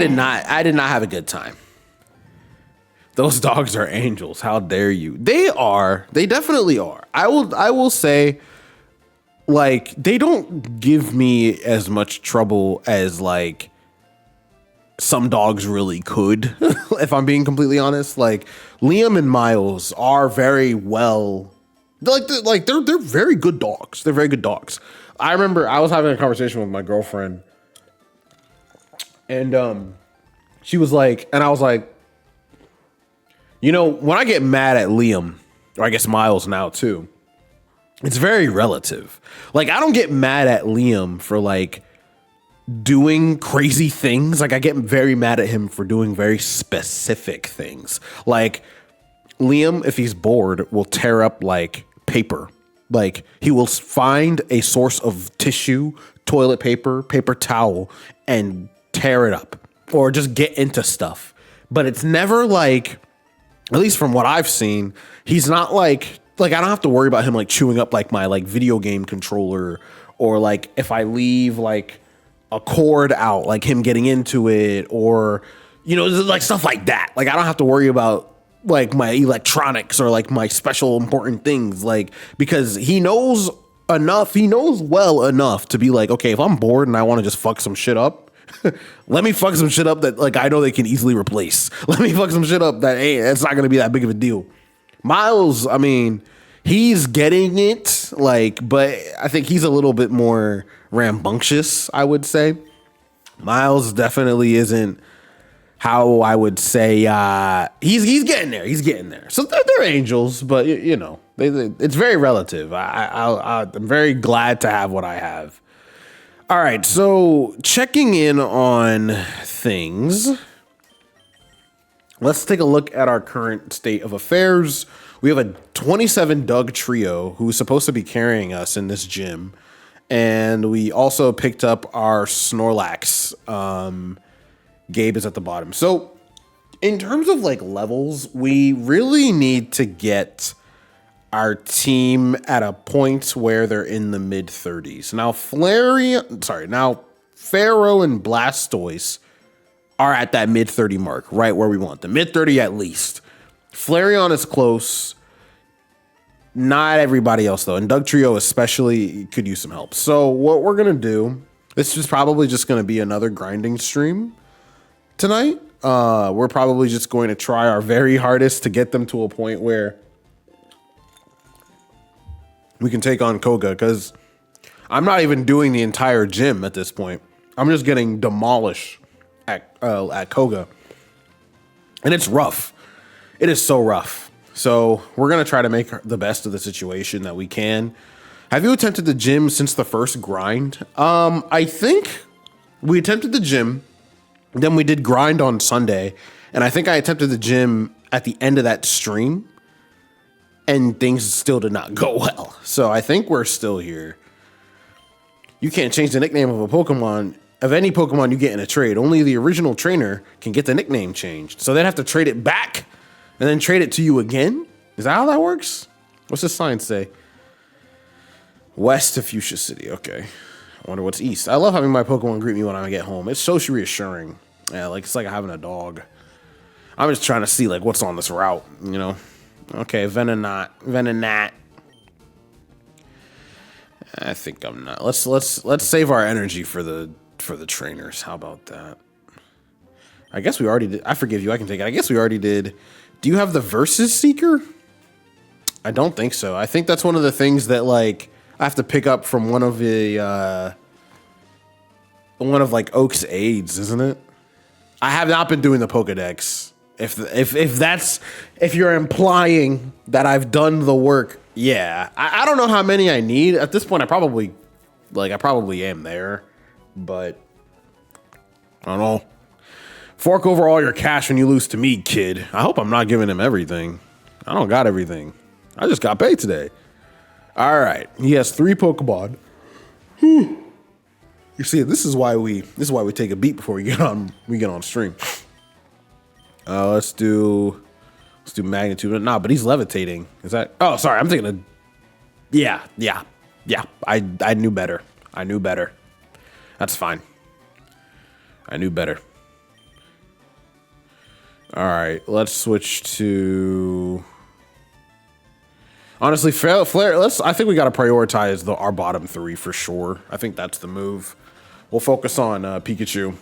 I did not have a good time. Those dogs are angels. How dare you? They are. They definitely are. I will say, like, they don't give me as much trouble as like some dogs really could, if I'm being completely honest. Like Liam and Miles are very well, they're very good dogs. They're very good dogs. I remember I was having a conversation with my girlfriend, and she was like, and I was like, you know, when I get mad at Liam, or I guess Miles now too, it's very relative. Like, I don't get mad at Liam for like doing crazy things. Like, I get very mad at him for doing very specific things. Like, Liam, if he's bored, will tear up like paper. Like, he will find a source of tissue, toilet paper, paper towel, and tear it up, or just get into stuff. But it's never like, at least from what I've seen, he's not like I don't have to worry about him like chewing up like my like video game controller, or like if I leave like a cord out, like him getting into it, or, you know, like stuff like that. Like, I don't have to worry about like my electronics or like my special important things, like, because he knows well enough to be like, okay, if I'm bored and I want to just fuck some shit up, let me fuck some shit up that like I know they can easily replace. Let me fuck some shit up that, hey, it's not gonna be that big of a deal. Miles, I mean, he's getting it, like, but I think he's a little bit more rambunctious, I would say. Miles definitely isn't how I would say, he's getting there. He's getting there. So they're angels, but you know, it's very relative. I'm very glad to have what I have. All right, so checking in on things. Let's take a look at our current state of affairs. We have a 27 Doug trio who's supposed to be carrying us in this gym. And we also picked up our Snorlax. Gabe is at the bottom. So in terms of like levels, we really need to get our team at a point where they're in the mid 30s. Now, Pharaoh and Blastoise are at that mid 30 mark, right where we want them. Mid 30 at least. Flareon is close. Not everybody else, though. And Doug Trio especially could use some help. So what we're going to do, this is probably just going to be another grinding stream tonight. We're probably just going to try our very hardest to get them to a point where we can take on Koga, because I'm not even doing the entire gym at this point. I'm just getting demolished at Koga. And it's rough. It is so rough. So we're going to try to make the best of the situation that we can. Have you attempted the gym since the first grind? I think we attempted the gym. Then we did grind on Sunday. And I think I attempted the gym at the end of that stream. And things still did not go well. So I think we're still here. You can't change the nickname of a Pokemon. Of any Pokemon you get in a trade, only the original trainer can get the nickname changed. So they'd have to trade it back and then trade it to you again? Is that how that works? What's the sign say? West to Fuchsia City. Okay. I wonder what's east. I love having my Pokemon greet me when I get home. It's so reassuring. Yeah, like it's like having a dog. I'm just trying to see like what's on this route, you know? Okay, Venonat. I think I'm not. Let's save our energy for the trainers. How about that? I guess we already did. I forgive you. I can take it. I guess we already did. Do you have the Versus Seeker? I don't think so. I think that's one of the things that like I have to pick up from one of like Oak's aides, isn't it? I have not been doing the Pokedex. If you're implying that I've done the work, yeah. I don't know how many I need. At this point, I probably am there, but I don't know. Fork over all your cash when you lose to me, kid. I hope I'm not giving him everything. I don't got everything. I just got paid today. All right. He has 3 Pokemon. You see, this is why we take a beat before we get on stream. Let's do magnitude. Nah, but he's levitating. Is that? Oh, sorry. I'm thinking of. Yeah. I knew better. That's fine. I knew better. All right, let's switch to. Honestly, Flare. I think we got to prioritize our bottom three for sure. I think that's the move. We'll focus on Pikachu.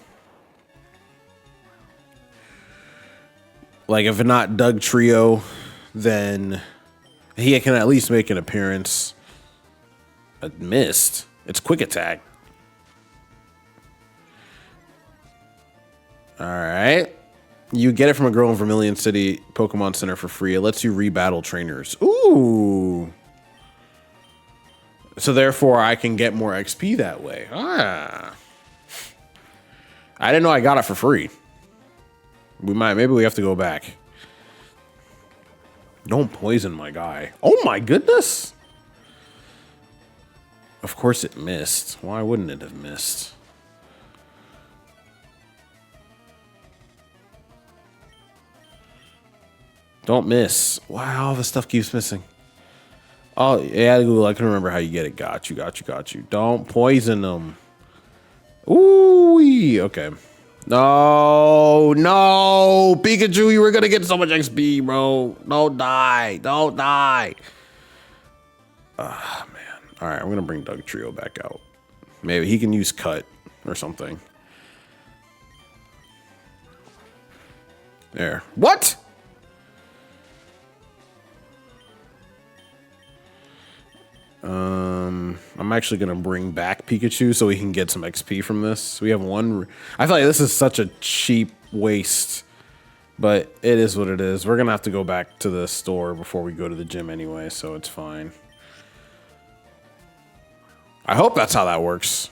Like, if not Doug Trio, then he can at least make an appearance. Missed. It's quick attack. All right. You get it from a girl in Vermilion City Pokemon Center for free. It lets you rebattle trainers. Ooh. So therefore, I can get more XP that way. Ah. I didn't know I got it for free. Maybe we have to go back. Don't poison my guy. Oh my goodness. Of course it missed. Why wouldn't it have missed? Don't miss. Wow, the stuff keeps missing. Oh, yeah, Google, I can remember how you get it. Got you. Don't poison them. Ooh, okay. No. Pikachu, you were going to get so much XP, bro. Don't die. Ah, man. All right, I'm going to bring Doug Trio back out. Maybe he can use Cut or something. There. What? I'm actually going to bring back Pikachu so we can get some XP from this. We have one. I feel like this is such a cheap waste, but it is what it is. We're going to have to go back to the store before we go to the gym anyway, so it's fine. I hope that's how that works.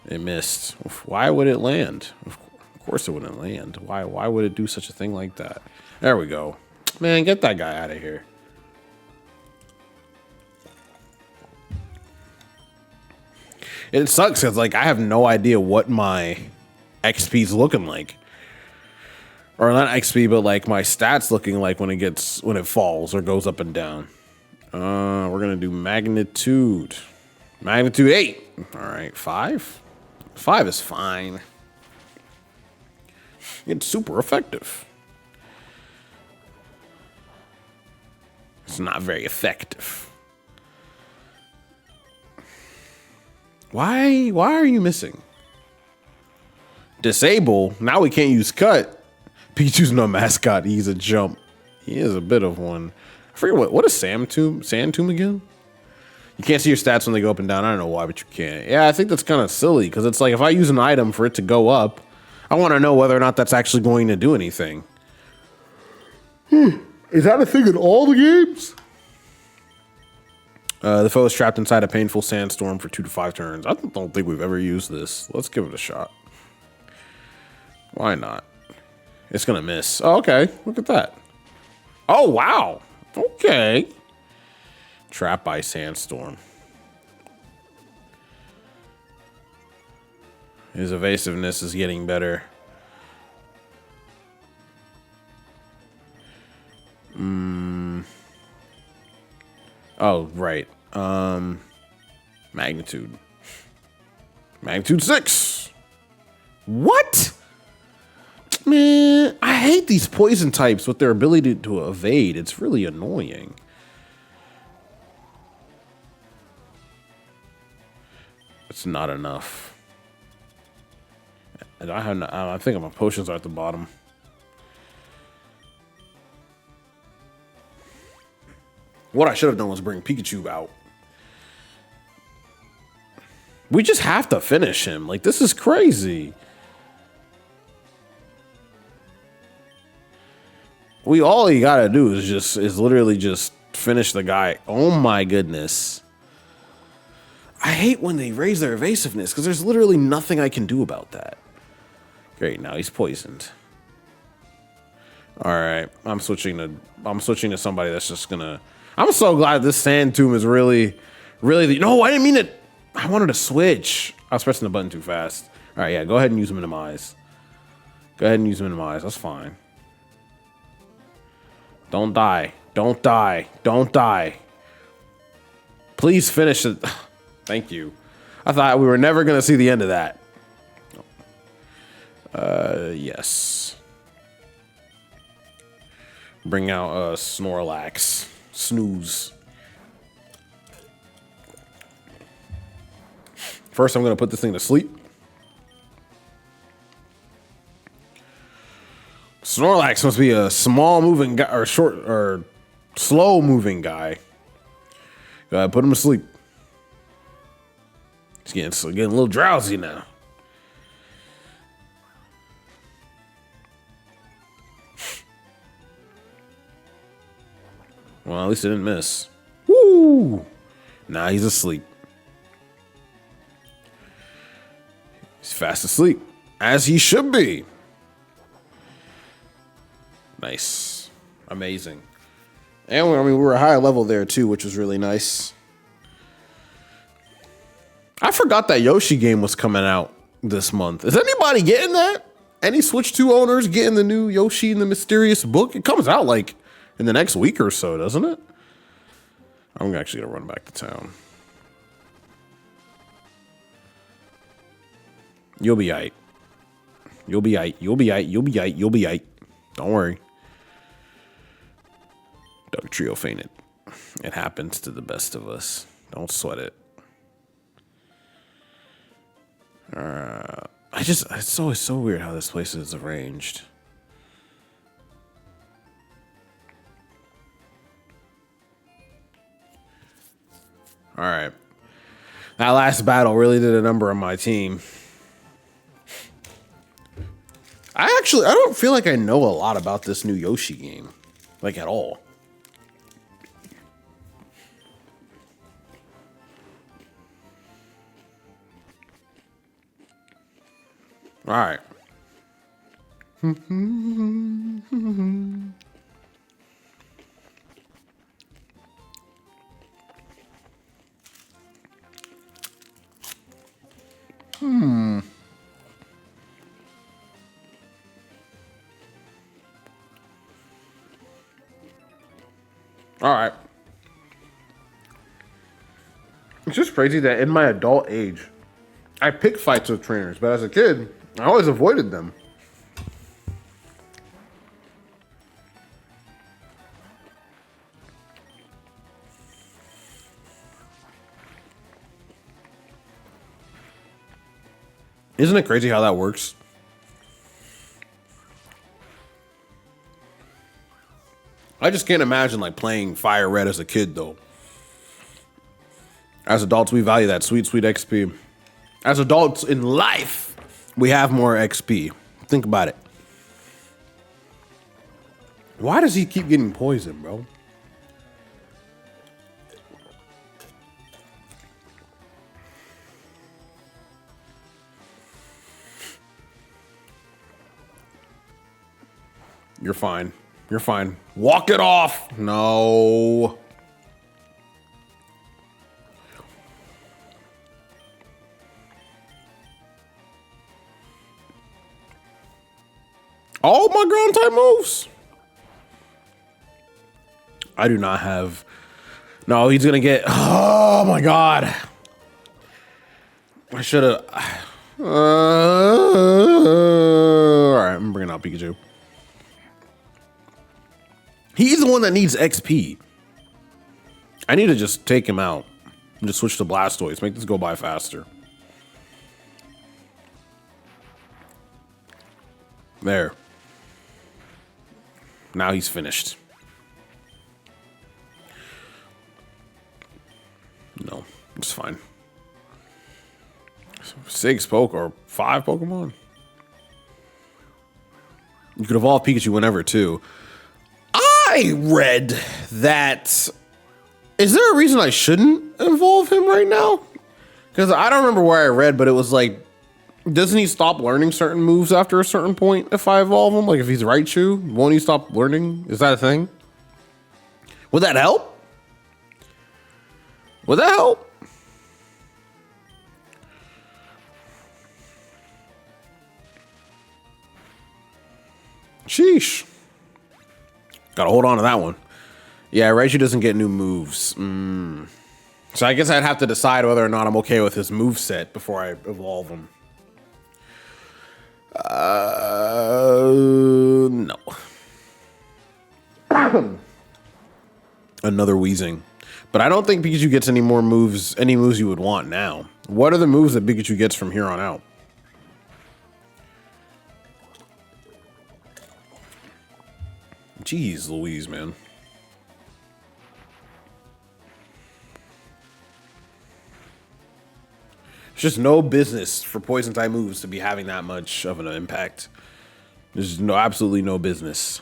It missed. Why would it land? Of course it wouldn't land. Why would it do such a thing like that? There we go. Man, get that guy out of here. It sucks because, like, I have no idea what my XP's looking like. Or not XP, but like my stats looking like when it falls or goes up and down. We're gonna do magnitude. Magnitude 8. All right, 5. 5 is fine. It's super effective. It's not very effective. Why are you missing? Disable. Now we can't use Cut. Pikachu's no mascot. He's a jump. He is a bit of one. I forget what is Sand Tomb again? You can't see your stats when they go up and down. I don't know why, but you can't. Yeah, I think that's kind of silly because it's like if I use an item for it to go up, I want to know whether or not that's actually going to do anything. Is that a thing in all the games? The foe is trapped inside a painful sandstorm for 2 to 5 turns. I don't think we've ever used this. Let's give it a shot. Why not? It's going to miss. Oh, okay. Look at that. Oh, wow. Okay. Trapped by sandstorm. His evasiveness is getting better. Oh, right. Magnitude. Magnitude 6. What? Man, I hate these poison types with their ability to evade. It's really annoying. It's not enough. And I think my potions are at the bottom. What I should have done was bring Pikachu out. We just have to finish him. Like, this is crazy. All you gotta do is literally just finish the guy. Oh my goodness. I hate when they raise their evasiveness because there's literally nothing I can do about that. Great, now he's poisoned. All right, I'm switching to somebody that's just gonna. I'm so glad this Sand Tomb is really. No, I didn't mean it. I wanted to switch. I was pressing the button too fast. All right, yeah, go ahead and use minimize. That's fine. Don't die. Please finish it. Thank you. I thought we were never going to see the end of that. Yes. Bring out Snorlax. Snooze. First, I'm going to put this thing to sleep. Snorlax must be a small moving guy or short or slow moving guy. Go ahead, put him to sleep. He's getting a little drowsy now. Well, at least it didn't miss. Woo! Nah, he's asleep. He's fast asleep, as he should be. Nice. Amazing. And we were a high level there too, which was really nice. I forgot that Yoshi game was coming out this month. Is anybody getting that? Any Switch 2 owners getting the new Yoshi and the Mysterious Book? It comes out like in the next week or so, doesn't it? I'm actually gonna run back to town. You'll be aight. You'll be aight. You'll be aight. You'll be aight. You'll be aight. Don't worry. Doug Trio fainted. It happens to the best of us. Don't sweat it. It's always so weird how this place is arranged. All right. That last battle really did a number on my team. I don't feel like I know a lot about this new Yoshi game. Like, at all. All right. All right. It's just crazy that in my adult age, I pick fights with trainers, but as a kid, I always avoided them. Isn't it crazy how that works? I just can't imagine like playing FireRed as a kid though. As adults, we value that sweet, sweet XP. As adults in life, we have more XP. Think about it. Why does he keep getting poisoned, bro? You're fine. You're fine. Walk it off. No. All my ground type moves. I do not have. No, he's gonna get. Oh my god. I should have. All right, I'm bringing out Pikachu. He's the one that needs XP. I need to just take him out and just switch to Blastoise. Make this go by faster. There. Now he's finished. No, it's fine. 6 or 5 Pokemon. You could evolve Pikachu whenever too. I read that. Is there a reason I shouldn't evolve him right now? Because I don't remember where I read, but it was like, doesn't he stop learning certain moves after a certain point if I evolve him? Like if he's Raichu, won't he stop learning? Is that a thing? Would that help? Would that help? Sheesh. Gotta hold on to that one. Yeah, Raichu doesn't get new moves. So I guess I'd have to decide whether or not I'm okay with his moveset before I evolve him. No. Another wheezing. But I don't think Pikachu gets any more moves, any moves you would want now. What are the moves that Pikachu gets from here on out? Jeez Louise, man. It's just no business for poison type moves to be having that much of an impact. There's no, absolutely no business.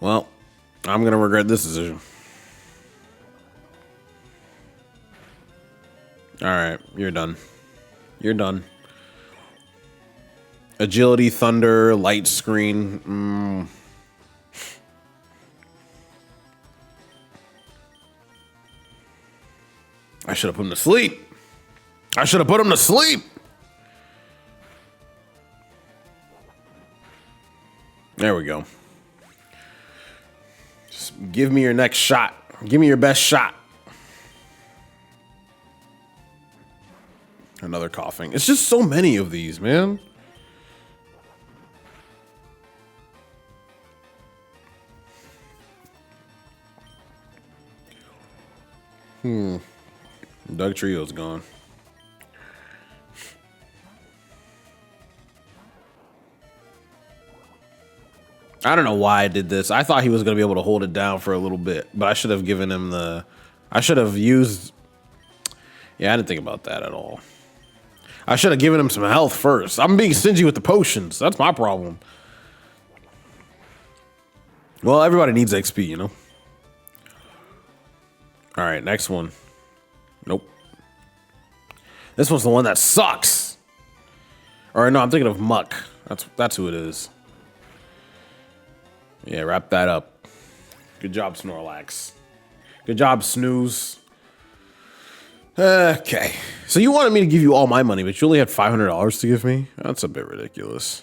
Well, I'm gonna regret this decision. All right, you're done. You're done. Agility, thunder, light screen. I should have put him to sleep. I should have put him to sleep. There we go. Just give me your next shot. Give me your best shot. Another coughing. It's just so many of these, man. Doug Trio's gone. I don't know why I did this. I thought he was going to be able to hold it down for a little bit, but I should have given him the... I should have used... Yeah, I didn't think about that at all. I should have given him some health first. I'm being stingy with the potions. That's my problem. Well, everybody needs XP, you know? All right, next one. Nope. This one's the one that sucks. Or no, I'm thinking of Muck. That's who it is. Yeah, wrap that up. Good job, Snorlax. Good job, Snooze. Okay. So you wanted me to give you all my money, but you only had $500 to give me? That's a bit ridiculous.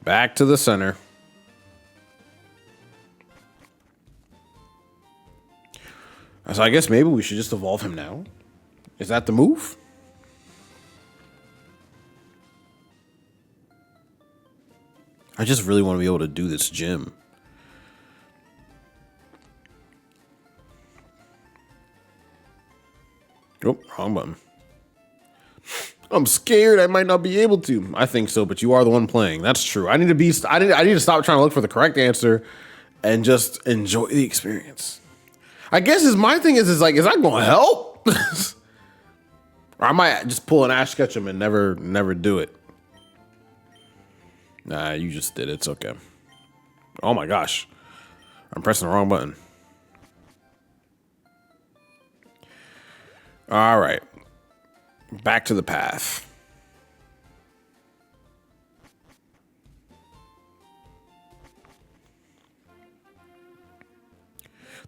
Back to the center. So I guess maybe we should just evolve him now. Is that the move? I just really want to be able to do this gym. Oh, wrong button. I'm scared I might not be able to. I think so, but you are the one playing. That's true. I need to stop trying to look for the correct answer and just enjoy the experience. I guess my thing is like, is that going to help? Or I might just pull an Ash Ketchum and never do it. Nah, you just did it. It's okay. Oh my gosh. I'm pressing the wrong button. All right. Back to the path.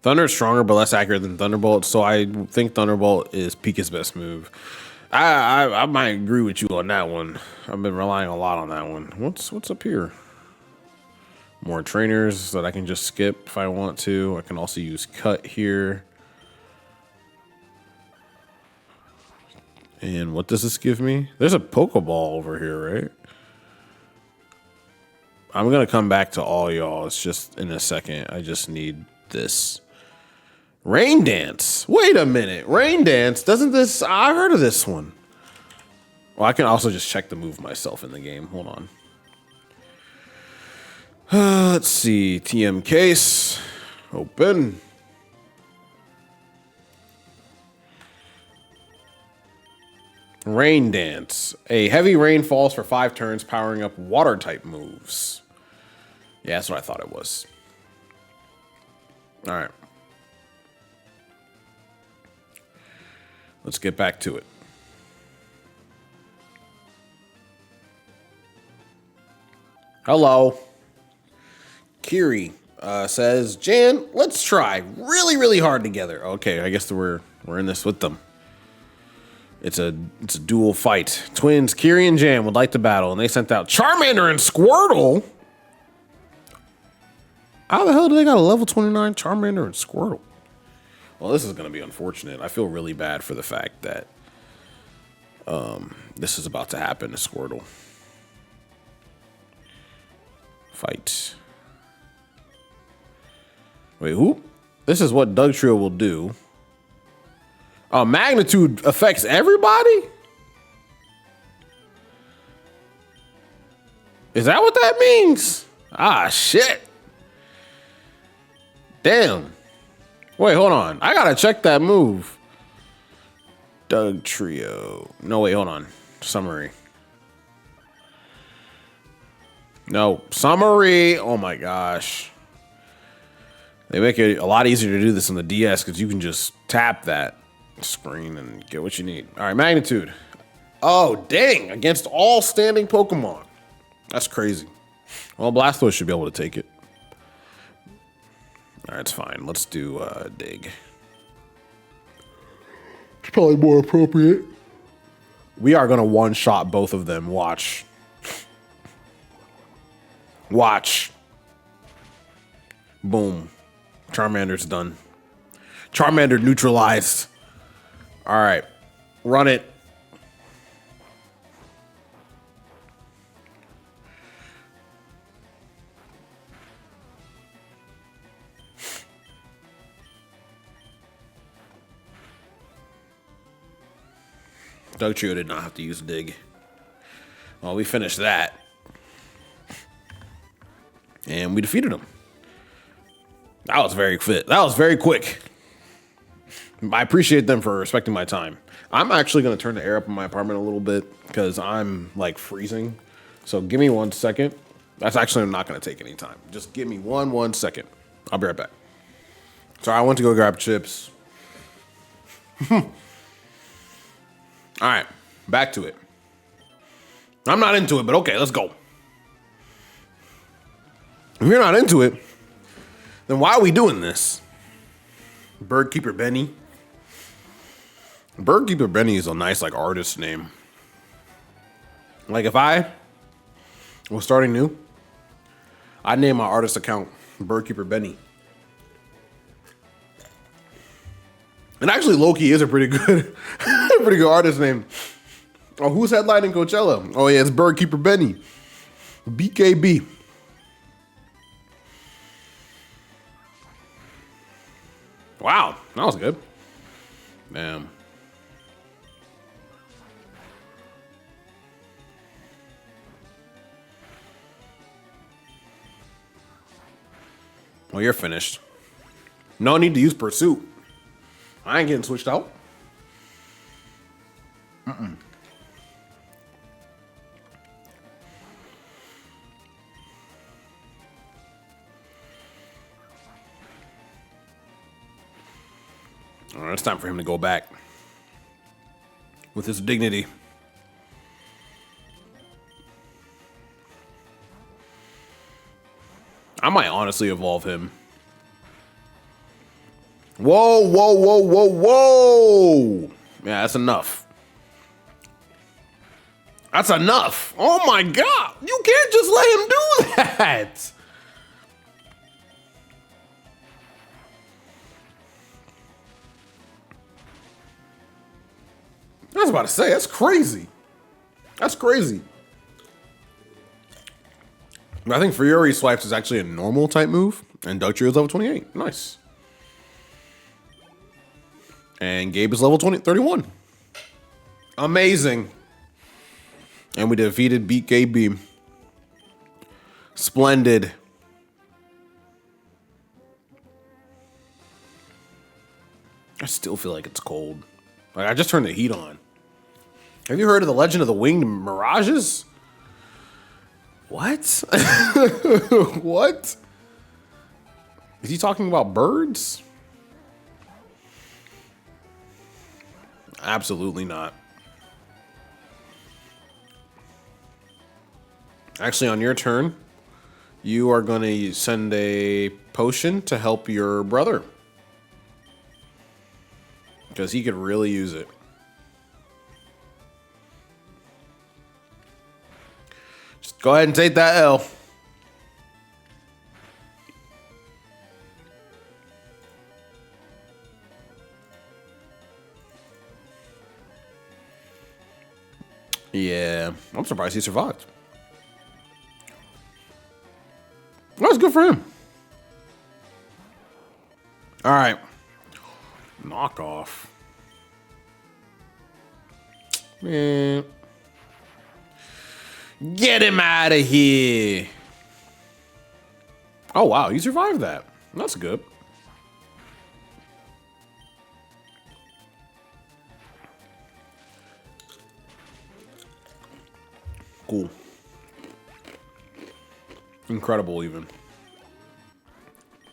Thunder is stronger but less accurate than Thunderbolt, so I think Thunderbolt is Pika's best move. I might agree with you on that one. I've been relying a lot on that one. What's up here? More trainers that I can just skip if I want to. I can also use cut here. And what does this give me? There's a Pokeball over here, right? I'm gonna come back to all y'all. It's just in a second. I just need this. Rain Dance. Wait a minute. Rain Dance. Doesn't this... I've heard of this one. Well, I can also just check the move myself in the game. Hold on. Let's see. TM case. Open. Rain Dance. A heavy rain falls for 5 turns, powering up water type moves. Yeah, that's what I thought it was. All right. Let's get back to it. Hello. Kiri says, Jan, let's try really, really hard together. Okay, I guess we're in this with them. It's a dual fight. Twins, Kiri and Jan would like to battle, and they sent out Charmander and Squirtle. How the hell do they got a level 29 Charmander and Squirtle? Well, this is going to be unfortunate. I feel really bad for the fact that this is about to happen to Squirtle. Fight. Wait, who? This is what Dugtrio will do. Magnitude affects everybody? Is that what that means? Ah, shit. Damn. Wait, hold on. I gotta check that move. Dugtrio. No, wait, hold on. Summary. No, summary. Oh my gosh. They make it a lot easier to do this on the DS because you can just tap that screen and get what you need. All right, magnitude. Oh, dang. Against all standing Pokemon. That's crazy. Well, Blastoise should be able to take it. All right, it's fine. Let's do Dig. It's probably more appropriate. We are going to one-shot both of them. Watch. Watch. Boom. Charmander's done. Charmander neutralized. All right. Run it. Dugtrio did not have to use Dig. Well, we finished that. And we defeated him. That was very fit. That was very quick. I appreciate them for respecting my time. I'm actually going to turn the air up in my apartment a little bit because I'm like freezing. So give me 1 second. That's actually not going to take any time. Just give me one second. I'll be right back. Sorry, I went to go grab chips. All right, back to it. I'm not into it, but okay, let's go. If you're not into it, then why are we doing this? Birdkeeper Benny. Birdkeeper Benny is a nice like artist name. Like if I was starting new, I'd name my artist account Birdkeeper Benny. And actually, Loki is a pretty good, pretty good artist name. Oh, who's headlining Coachella? Oh yeah, it's Birdkeeper Benny. BKB. Wow, that was good. Damn. Well, you're finished. No need to use Pursuit. I ain't getting switched out. Mm-mm. All right, it's time for him to go back with his dignity. I might honestly evolve him. Whoa, whoa, whoa, whoa, whoa. Yeah, that's enough. That's enough. Oh my God. You can't just let him do that. I was about to say, that's crazy. That's crazy. I think Fury Swipes is actually a normal type move, and Dugtrio is level 28. Nice. And Gabe is level 31. Amazing. And we defeated Beat KB. Splendid. I still feel like it's cold. Like I just turned the heat on. Have you heard of the legend of the winged mirages? What? What? Is he talking about birds? Absolutely not. Actually, on your turn, you are going to send a potion to help your brother. Because he could really use it. Just go ahead and take that L. Yeah, I'm surprised he survived. That was good for him. All right. Knockoff. Man. Get him out of here. Oh, wow. He survived that. That's good. Cool. Incredible, even.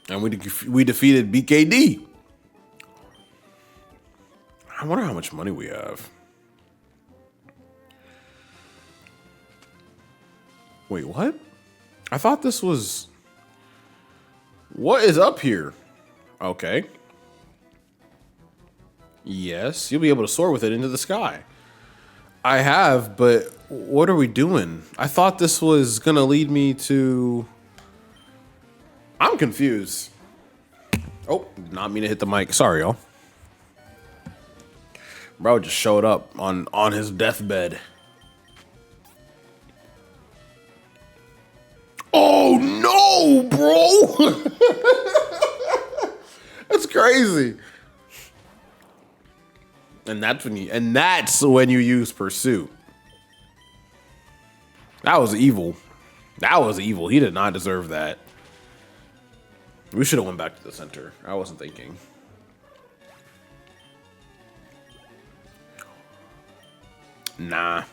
And we defeated BKD. I wonder how much money we have. Wait, what? I thought this was... What is up here? Okay. Yes, you'll be able to soar with it into the sky. I have, but what are we doing? I thought this was gonna lead me to... I'm confused. Oh, did not mean to hit the mic. Sorry, y'all. Bro just showed up on his deathbed. Oh no, bro! That's crazy. And that's when you use pursuit. That was evil. That was evil. He did not deserve that. We should have went back to the center. I wasn't thinking. Nah.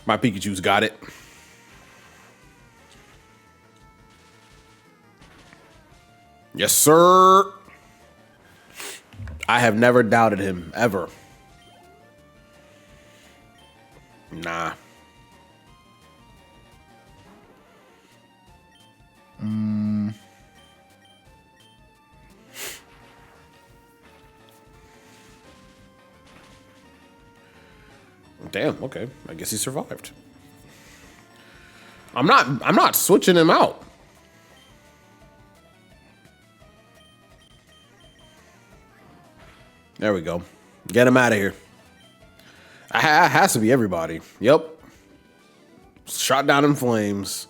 My Pikachu's got it. Yes, sir. I have never doubted him, ever. Nah. Damn, okay. I guess he survived. I'm not switching him out. There we go. Get him out of here. It has to be everybody. Yep. Shot down in flames.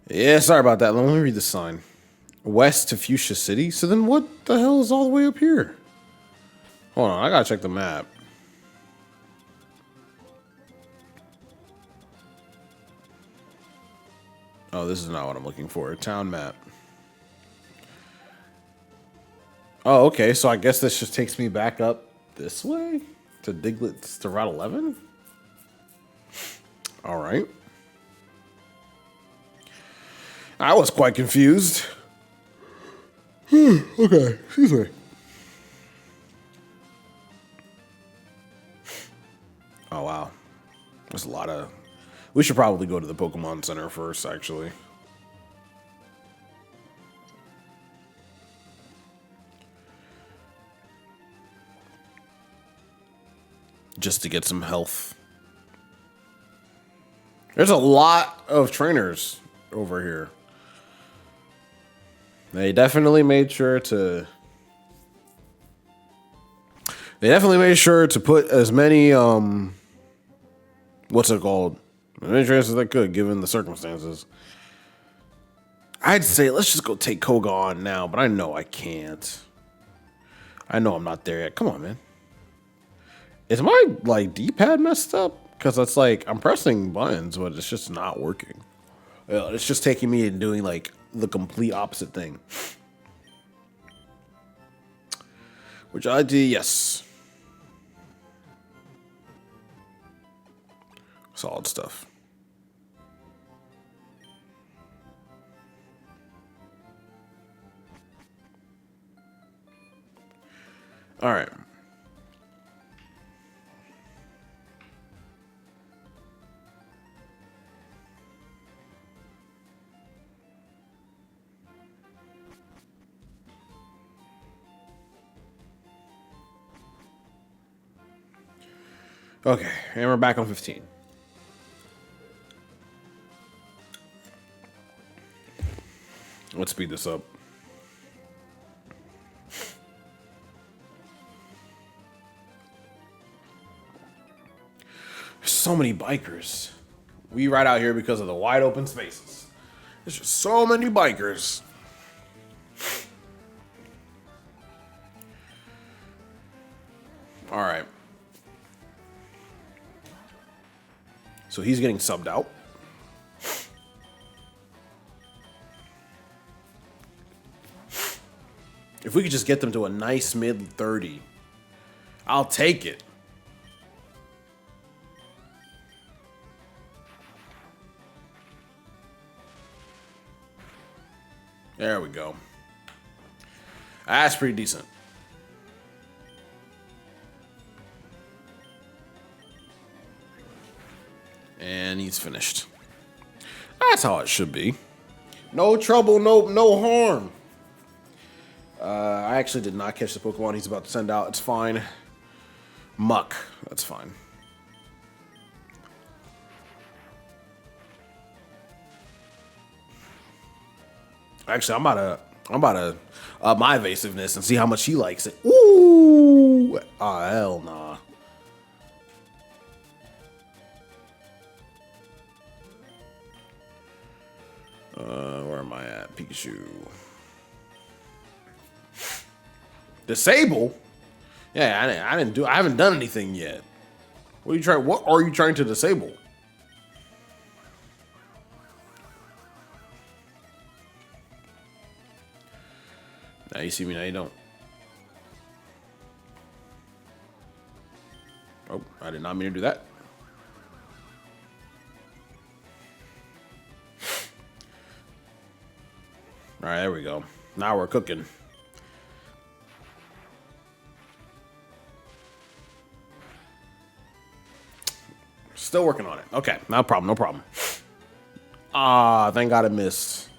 Yeah, sorry about that. Let me read the sign. West to Fuchsia City? So then what the hell is all the way up here? Hold on, I gotta check the map. Oh, this is not what I'm looking for. A town map. Oh, okay. So I guess this just takes me back up this way to Diglett's to Route 11. All right. I was quite confused. Okay, excuse me. Oh, wow. There's a lot of... We should probably go to the Pokemon Center first, actually. Just to get some health. There's a lot of trainers over here. They definitely made sure to... They definitely made sure to put as many, what's it called? As many trainers as they could, given the circumstances. I'd say let's just go take Koga on now, but I know I can't. I know I'm not there yet. Come on, man. Is my, like, D-pad messed up? Because it's like, I'm pressing buttons, but it's just not working. It's just taking me and doing, like, the complete opposite thing. Which I do, yes. Solid stuff. All right. Okay, and we're back on 15. Let's speed this up. so many bikers. We ride out here because of the wide open spaces. There's just so many bikers. All right. So he's getting subbed out. If we could just get them to a nice mid 30, I'll take it. There we go. That's pretty decent. And he's finished. That's how it should be. No trouble, no harm. I actually did not catch the Pokemon he's about to send out. It's fine. Muck. That's fine. Actually, I'm about to up my evasiveness and see how much he likes it. Ooh. Ah, hell nah. Where am I at? Pikachu. Disable? Yeah, I haven't done anything yet. What are you trying to disable? Now you see me, now you don't. Oh, I did not mean to do that. All right, there we go. Now we're cooking. Still working on it. Okay, no problem, no problem. Ah, thank God I missed.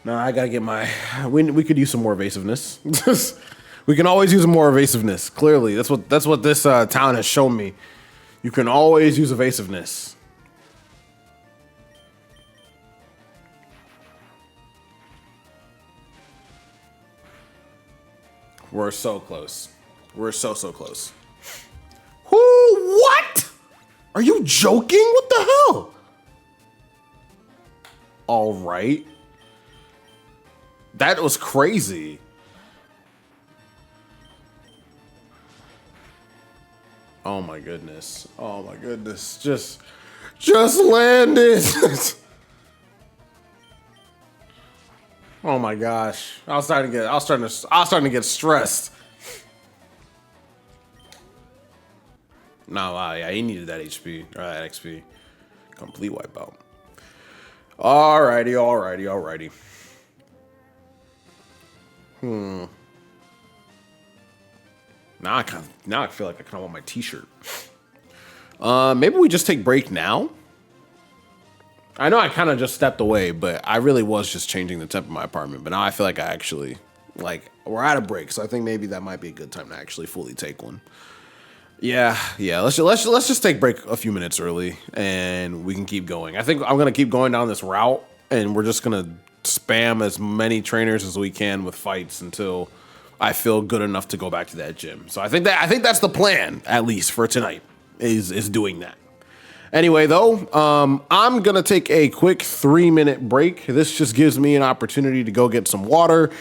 No, I gotta get my. We could use some more evasiveness. We can always use more evasiveness. Clearly, that's what this town has shown me. You can always use evasiveness. We're so close. We're so close. Who? What? Are you joking? What the hell? All right. That was crazy. Oh my goodness. Oh my goodness. Just land it. Oh my gosh. I was starting to get stressed. No, yeah, he needed that HP or that XP. Complete wipeout. Alrighty. Now I feel like I kind of want my t-shirt. Maybe we just take break now. I know I kind of just stepped away, but I really was just changing the temp of my apartment. But now I feel like I actually, we're at a break, so I think maybe that might be a good time to actually fully take one. Yeah. Let's just take break a few minutes early, and we can keep going. I think I'm gonna keep going down this route, and we're just gonna spam as many trainers as we can with fights until I feel good enough to go back to that gym. So I think that's the plan, at least for tonight, is doing that. Anyway, though, I'm going to take a quick 3-minute break. This just gives me an opportunity to go get some water,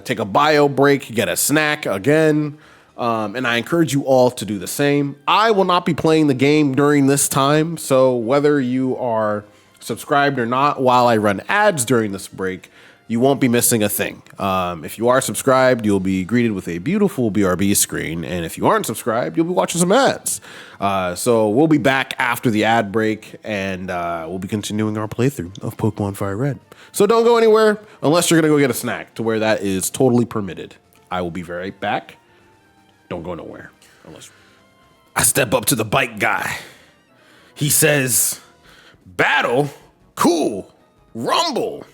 take a bio break, get a snack again, and I encourage you all to do the same. I will not be playing the game during this time, so whether you are subscribed or not, while I run ads during this break, you won't be missing a thing. If you are subscribed, you'll be greeted with a beautiful BRB screen. And if you aren't subscribed, you'll be watching some ads. So we'll be back after the ad break, and we'll be continuing our playthrough of Pokemon FireRed. So don't go anywhere unless you're going to go get a snack, to where that is totally permitted. I will be right back. Don't go nowhere. Unless I step up to the bike guy. He says, "Battle? Cool. Rumble."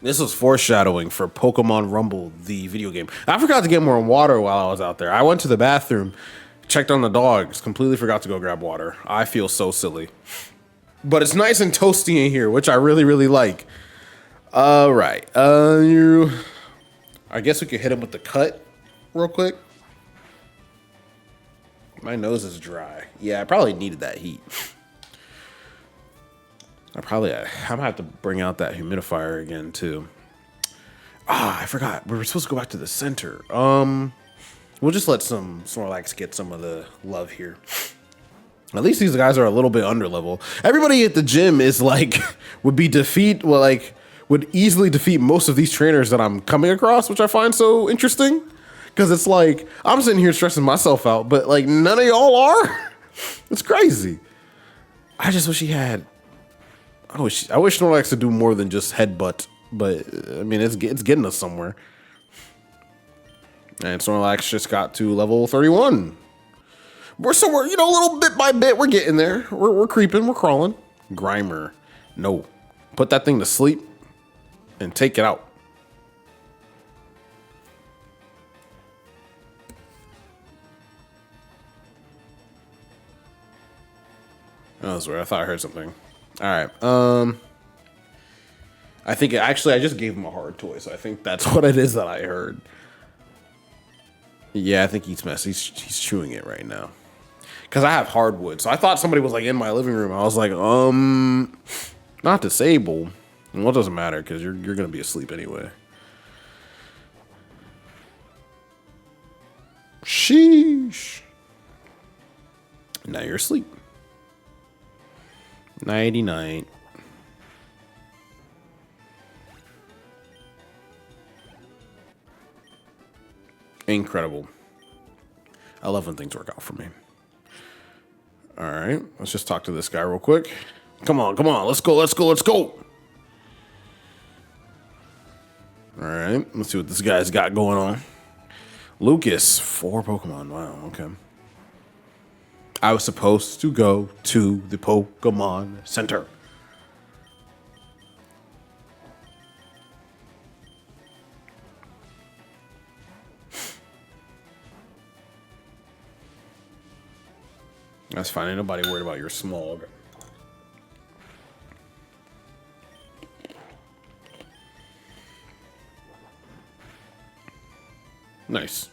This was foreshadowing for Pokemon Rumble, the video game. I forgot to get more water while I was out there. I went to the bathroom, checked on the dogs, completely forgot to go grab water. I feel so silly. But it's nice and toasty in here, which I really, really like. All right. I guess we could hit him with the cut real quick. My nose is dry. Yeah, I probably needed that heat. I'm gonna have to bring out that humidifier again too. I forgot. We were supposed to go back to the center. We'll just let some Snorlax get some of the love here. At least these guys are a little bit under level. Everybody at the gym is like, would easily defeat most of these trainers that I'm coming across, which I find so interesting. Because it's like, I'm sitting here stressing myself out, but like none of y'all are. It's crazy. I just wish he had, I wish Snorlax could do more than just headbutt, but I mean, it's getting us somewhere. And Snorlax just got to level 31. We're somewhere, you know, a little bit by bit, we're getting there. We're creeping, we're crawling. Grimer, no. Put that thing to sleep and take it out. Oh, that's weird. I thought I heard something. All right. I think I just gave him a hard toy, so I think that's what it is that I heard. Yeah, I think he's chewing it right now. Because I have hardwood, so I thought somebody was like in my living room. I was like, not disable. Well, it doesn't matter because you're gonna be asleep anyway. Sheesh. Now you're asleep. Nighty night. Incredible. I love when things work out for me. All right, let's just talk to this guy real quick. Come on, let's go. All right, let's see what this guy's got going on. Lucas, 4 Pokemon. Wow, okay. I was supposed to go to the Pokemon Center. That's fine. Ain't nobody worried about your smog. Nice.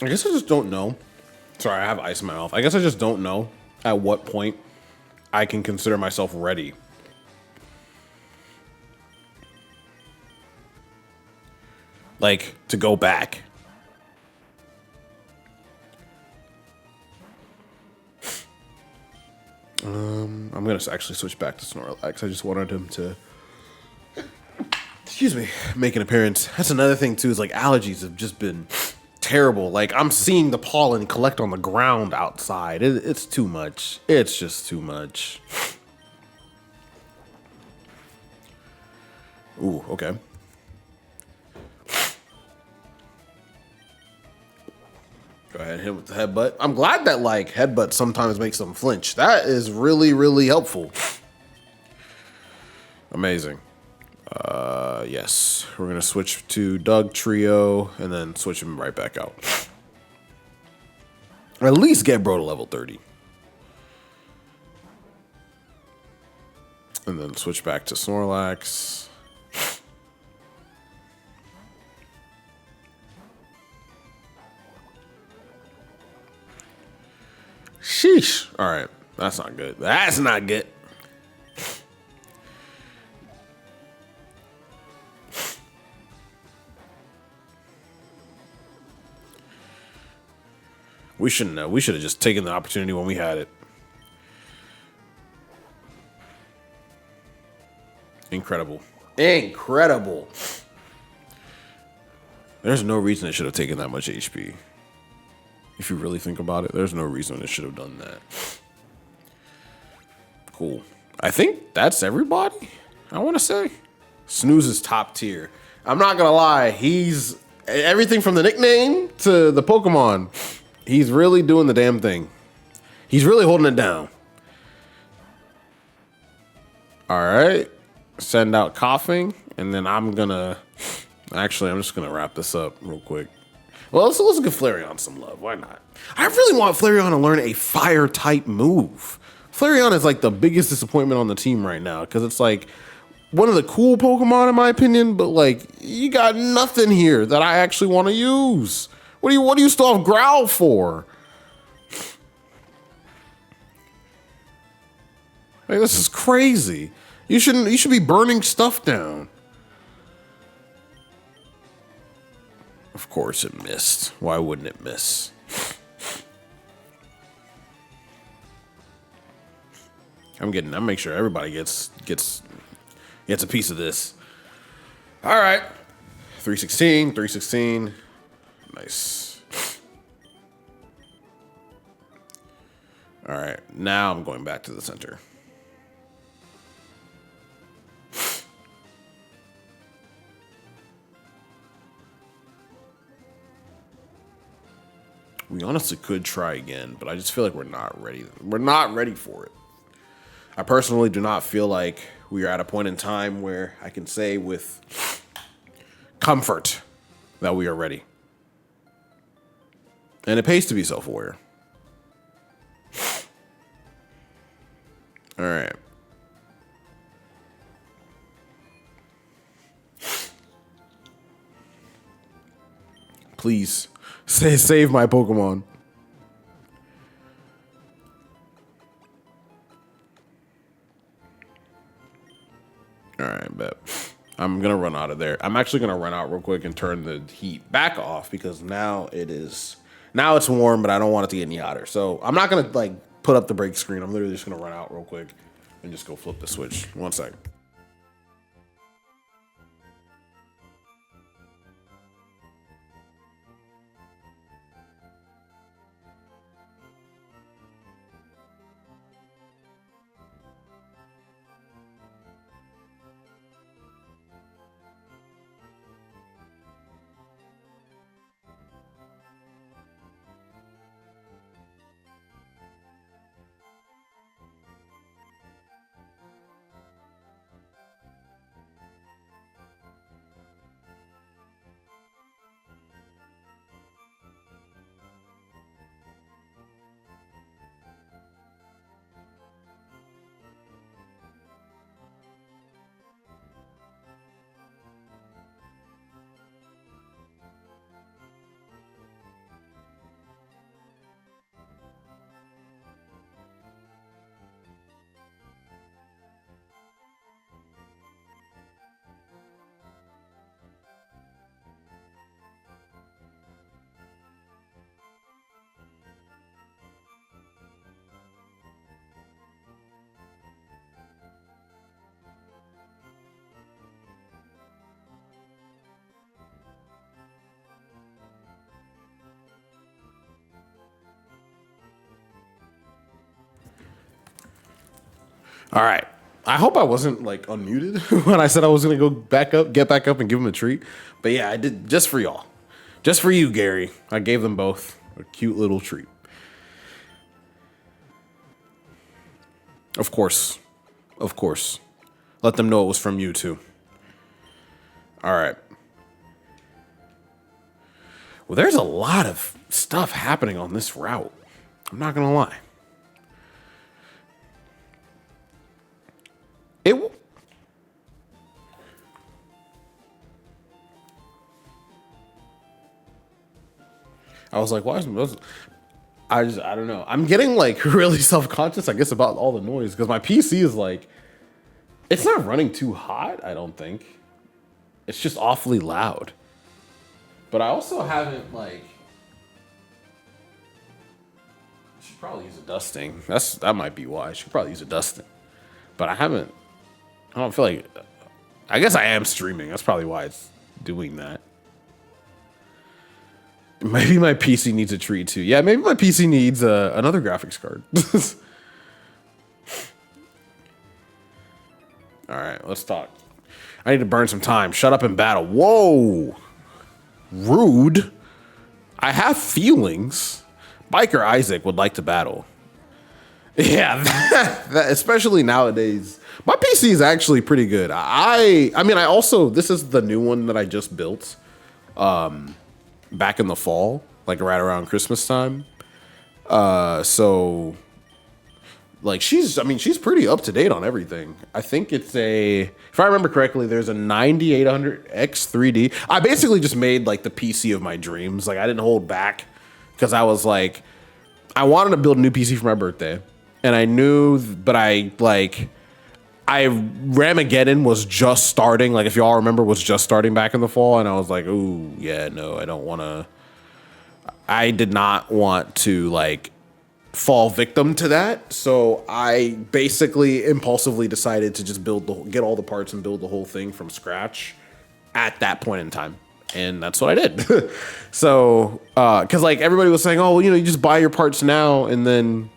I guess I just don't know. Sorry, I have ice in my mouth. I guess I just don't know at what point I can consider myself ready. Like, to go back. I'm going to actually switch back to Snorlax. I just wanted him to, excuse me, make an appearance. That's another thing, too, is like allergies have just been terrible. Like, I'm seeing the pollen collect on the ground outside. It's too much. It's just too much. Ooh, okay. Go ahead and hit with the headbutt. I'm glad that like headbutt sometimes makes them flinch. That is really, really helpful. Amazing. Yes, we're gonna switch to Doug Trio and then switch him right back out. Or at least get bro to level 30. And then switch back to Snorlax. Sheesh. All right. That's not good. That's not good. We shouldn't have. We should have just taken the opportunity when we had it. Incredible. Incredible. There's no reason it should have taken that much HP. If you really think about it, there's no reason it should have done that. Cool. I think that's everybody, I want to say. Snooze is top tier. I'm not going to lie. He's everything from the nickname to the Pokemon. He's really doing the damn thing. He's really holding it down. All right. Send out coughing. And then I'm just going to wrap this up real quick. Well, let's give Flareon some love. Why not? I really want Flareon to learn a fire type move. Flareon is like the biggest disappointment on the team right now because it's like one of the cool Pokemon in my opinion, but like you got nothing here that I actually want to use. What do you still have Growl for? Like, this is crazy. You should be burning stuff down. Of course it missed. Why wouldn't it miss? I'm making sure everybody gets a piece of this. All right. 316. Nice. All right. Now I'm going back to the center. We honestly could try again, but I just feel like we're not ready. We're not ready for it. I personally do not feel like we are at a point in time where I can say with comfort that we are ready. And it pays to be self-aware. All right. Please save my Pokemon. All right, bet. I'm going to run out of there. I'm actually going to run out real quick and turn the heat back off because now it's warm, but I don't want it to get any hotter. So I'm not going to like put up the break screen. I'm literally just going to run out real quick and just go flip the switch. 1 second. All right. I hope I wasn't like unmuted when I said I was going to get back up and give him a treat. But yeah, I did just for y'all. Just for you, Gary. I gave them both a cute little treat. Of course. Let them know it was from you too. All right. Well, there's a lot of stuff happening on this route. I'm not going to lie. I was like, why is I don't know. I'm getting like really self-conscious, I guess, about all the noise because my PC is like, it's not running too hot, I don't think. It's just awfully loud. But I also haven't like, I should probably use a dusting. That might be why. I should probably use a dusting. But I don't feel like, I guess I am streaming. That's probably why it's doing that. Maybe my PC needs a treat too. Yeah, maybe my PC needs another graphics card. All right, let's talk. I need to burn some time. Shut up and battle. Whoa. Rude. I have feelings. Biker Isaac would like to battle. Yeah, that especially nowadays. My PC is actually pretty good. I mean, this is the new one that I just built. Back in the fall, like right around Christmas time. So Like she's pretty up to date on everything. I think it's if I remember correctly, there's a 9800X 3D. I basically just made like the PC of my dreams. Like I didn't hold back because I was like, I wanted to build a new PC for my birthday, and I knew, but Ramageddon was just starting. Like if y'all remember, was just starting back in the fall, and I was like, ooh, yeah, no, I did not want to like fall victim to that. So I basically impulsively decided to just get all the parts and build the whole thing from scratch at that point in time. And that's what I did. So, cause like everybody was saying, oh, well, you just buy your parts now and then,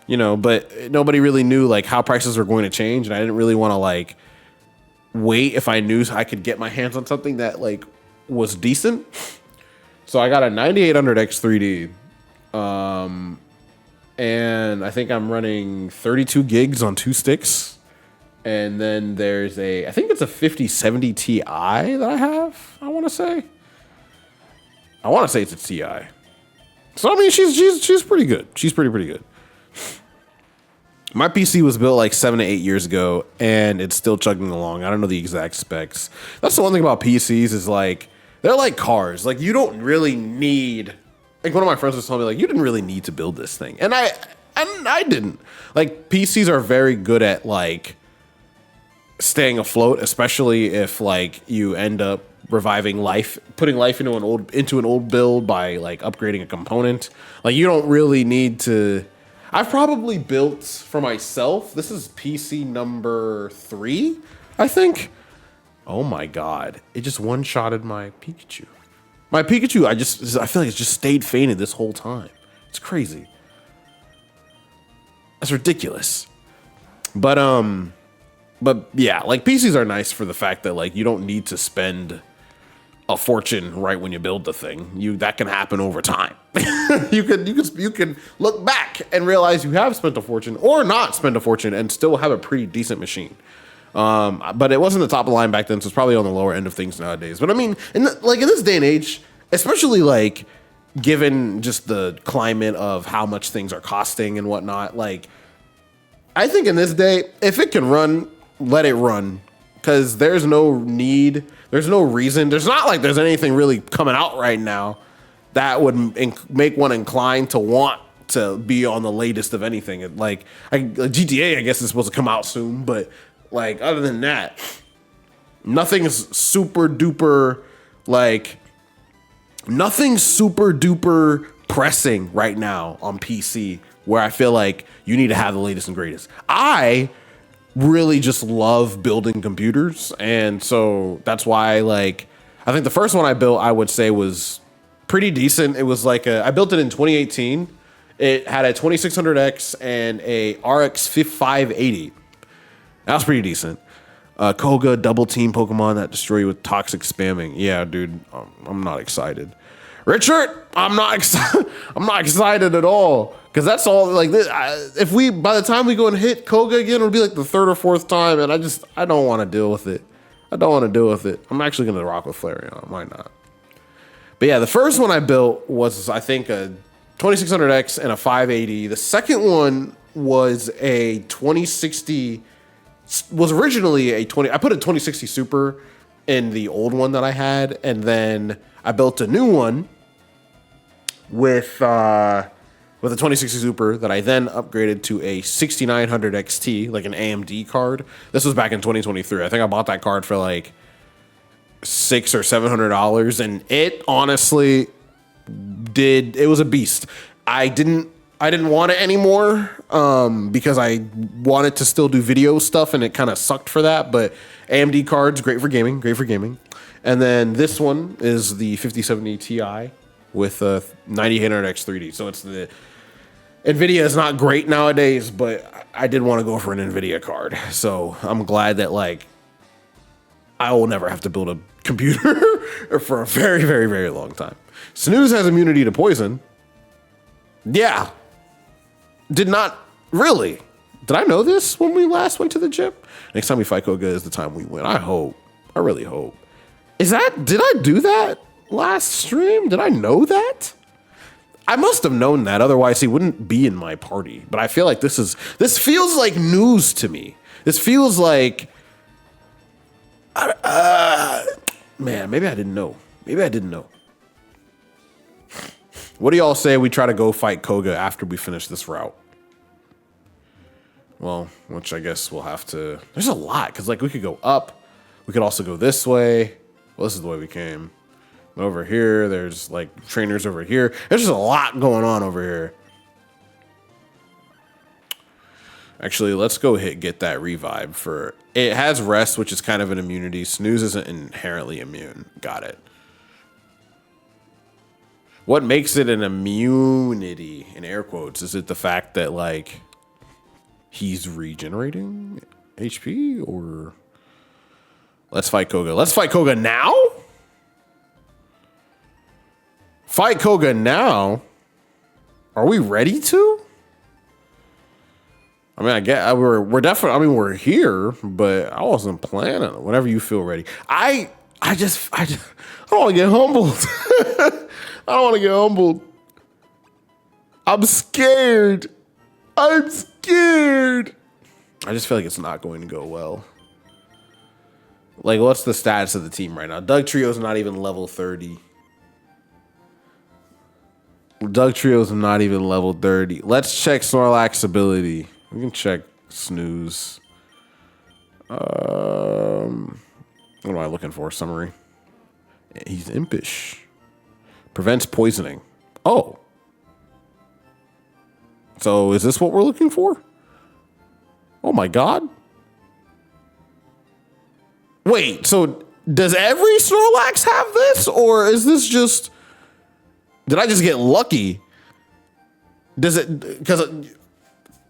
but nobody really knew like how prices were going to change. And I didn't really want to like wait if I knew I could get my hands on something that like was decent. So I got a 9800X 3D. And I think I'm running 32 gigs on 2 sticks. And then there's I think it's a 5070 Ti that I have, I want to say. It's a Ti. So, I mean, she's pretty good. She's pretty good. My PC was built like 7 to 8 years ago, and it's still chugging along. I don't know the exact specs. That's the one thing about PCs is like, they're like cars. Like, you don't really need... Like, one of my friends was telling me, like, you didn't really need to build this thing. And I didn't. Like, PCs are very good at, like, staying afloat, especially if, like, you end up reviving life, putting life into an old build by, like, upgrading a component. Like, you don't really need to... I've probably built for myself, this is PC number 3, I think. Oh, my God. It just one-shotted my Pikachu. My Pikachu, I feel like it's just stayed fainted this whole time. It's crazy. That's ridiculous. But yeah, like PCs are nice for the fact that like you don't need to spend a fortune right when you build the thing. That can happen over time. you can look back and realize you have spent a fortune or not spent a fortune and still have a pretty decent machine. But it wasn't the top of the line back then, so it's probably on the lower end of things nowadays. But I mean, in this day and age, especially like given just the climate of how much things are costing and whatnot, like I think in this day, if it can run, let it run, because there's no reason. There's not like there's anything really coming out right now that would make one inclined to want to be on the latest of anything. Like GTA, I guess is supposed to come out soon, but like, other than that, nothing is super duper pressing right now on PC where I feel like you need to have the latest and greatest. I really just love building computers. And so that's why, like, I think the first one I built, I would say was pretty decent. It was like I built it in 2018. It had a 2600X and a RX 580. That was pretty decent. Koga, double team Pokemon that destroy you with toxic spamming. Yeah, dude, I'm not excited. Richard, I'm not excited. I'm not excited at all because that's all like this. By the time we go and hit Koga again, it'll be like the 3rd or 4th time, and I don't want to deal with it. I'm actually gonna rock with Flareon. Why not? But yeah, the first one I built was I think a 2600X and a 580. The second one was a 2060. Was originally a 20. I put a 2060 Super in the old one that I had, and then I built a new one with a 2060 Super that I then upgraded to a 6900 XT, like an AMD card. This was back in 2023. I think I bought that card for like $600 or $700, and it honestly it was a beast. I didn't want it anymore because I wanted to still do video stuff, and it kind of sucked for that. But AMD cards, great for gaming. And then this one is the 5070 Ti with a 9800X 3D. So it's the NVIDIA is not great nowadays, but I did want to go for an NVIDIA card. So I'm glad that like I will never have to build a computer for a very, very, very long time. Snooze has immunity to poison. Yeah. Did not really. Did I know this when we last went to the gym? Next time we fight Koga is the time we win. I hope. I really hope. Did I do that last stream? Did I know that? I must have known that, otherwise he wouldn't be in my party. But I feel like this feels like news to me. This feels like, man, maybe I didn't know. Maybe I didn't know. What do y'all say we try to go fight Koga after we finish this route? Well, which I guess we'll have to. There's a lot, because like we could go up. We could also go this way. Well, this is the way we came. But over here, there's like trainers over here. There's just a lot going on over here. Actually, let's go get that revive for. It has rest, which is kind of an immunity. Snooze isn't inherently immune. Got it. What makes it an immunity, in air quotes? Is it the fact that like he's regenerating HP, or let's fight Koga? Let's fight Koga now? Fight Koga now? Are we ready to? I mean, I get we're definitely. I mean, we're here, but I wasn't planning it. Whenever you feel ready, I don't want to get humbled. I don't want to get humbled. I'm scared. I'm scared. I just feel like it's not going to go well. Like, what's the status of the team right now? Doug Trio's not even level 30. Doug Trio's not even level 30. Let's check Snorlax's ability. We can check Snooze. What am I looking for? Summary. He's impish. Prevents poisoning. Oh. So is this what we're looking for? Oh my God. Wait, so does every Snorlax have this? Or is this just... Did I just get lucky? Does it... Because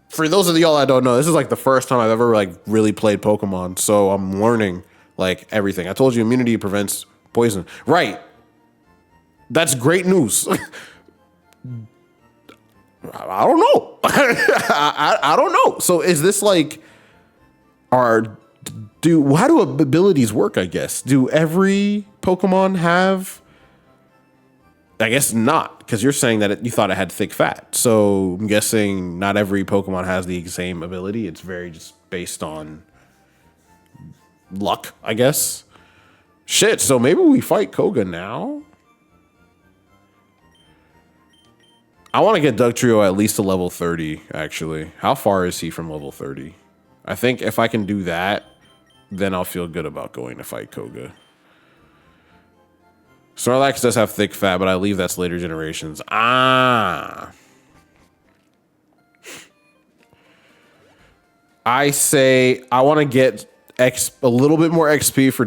for those of y'all that don't know, this is like the first time I've ever like really played Pokemon. So I'm learning like everything. I told you immunity prevents poison. Right. That's great news. I don't know. I don't know. So is this like how do abilities work, I guess? Do every Pokemon have? I guess not, because you're saying that you thought it had thick fat. So I'm guessing not every Pokemon has the same ability. It's very just based on luck, I guess. Shit, so maybe we fight Koga now? I want to get Dugtrio at least to level 30, actually. How far is he from level 30? I think if I can do that, then I'll feel good about going to fight Koga. Snorlax does have thick fat, but I believe that's later generations. Ah. I say I want to get a little bit more XP for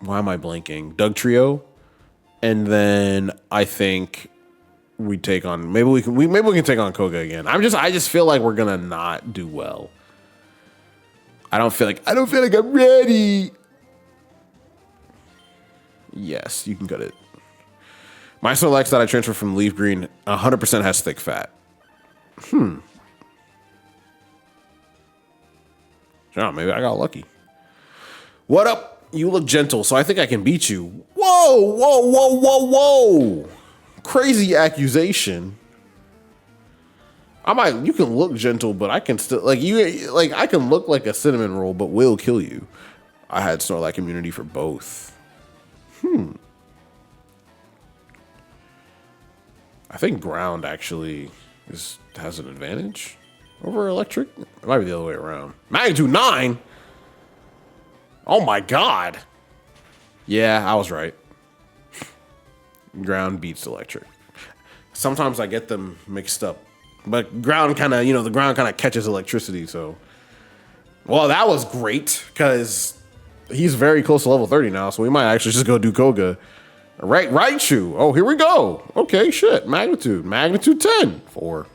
why am I blanking? Dugtrio. And then I think we take on maybe we can take on Koga again. I just feel like we're gonna not do well. I don't feel like I'm ready. Yes, you can cut it. My Snorlax that I transferred from Leaf Green 100% has thick fat. Sure, maybe I got lucky. What up? You look gentle, so I think I can beat you. Whoa, whoa, whoa, whoa, whoa. Crazy accusation. You can look gentle, but I can still, I can look like a cinnamon roll, but will kill you. I had Snorlax immunity for both. I think ground actually has an advantage over electric. It might be the other way around. Magnitude 9? Oh my God. Yeah, I was right. Ground beats electric. Sometimes I get them mixed up. But ground kind of, the ground kind of catches electricity, so. Well, that was great, because he's very close to level 30 now, so we might actually just go do Koga. Raichu. Oh, here we go. Okay, shit. Magnitude 10. 4.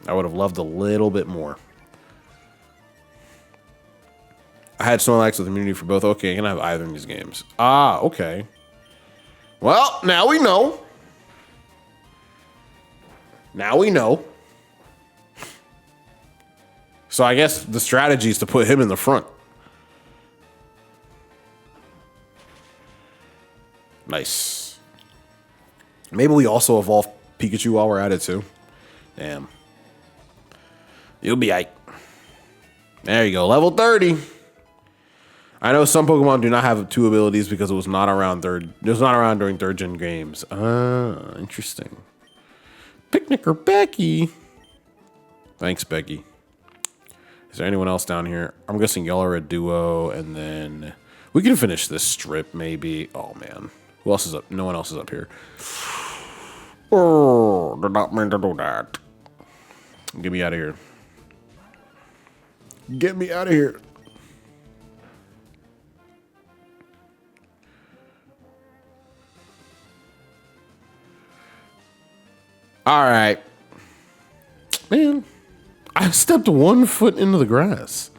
I would have loved a little bit more. I had Snorlax with immunity for both. Okay, I can have either in these games. Ah, okay. Well, now we know. Now we know. So I guess the strategy is to put him in the front. Nice. Maybe we also evolve Pikachu while we're at it too. Damn. You'll be aight. There you go. Level 30. I know some Pokemon do not have 2 abilities because it was not around during 3rd gen games. Ah, interesting. Picnicker Becky. Thanks, Becky. Is there anyone else down here? I'm guessing y'all are a duo, and then we can finish this strip maybe. Oh man. Who else is up? No one else is up here. Oh, did not mean to do that. Get me out of here. Get me out of here. All right. Man, I stepped 1 foot into the grass.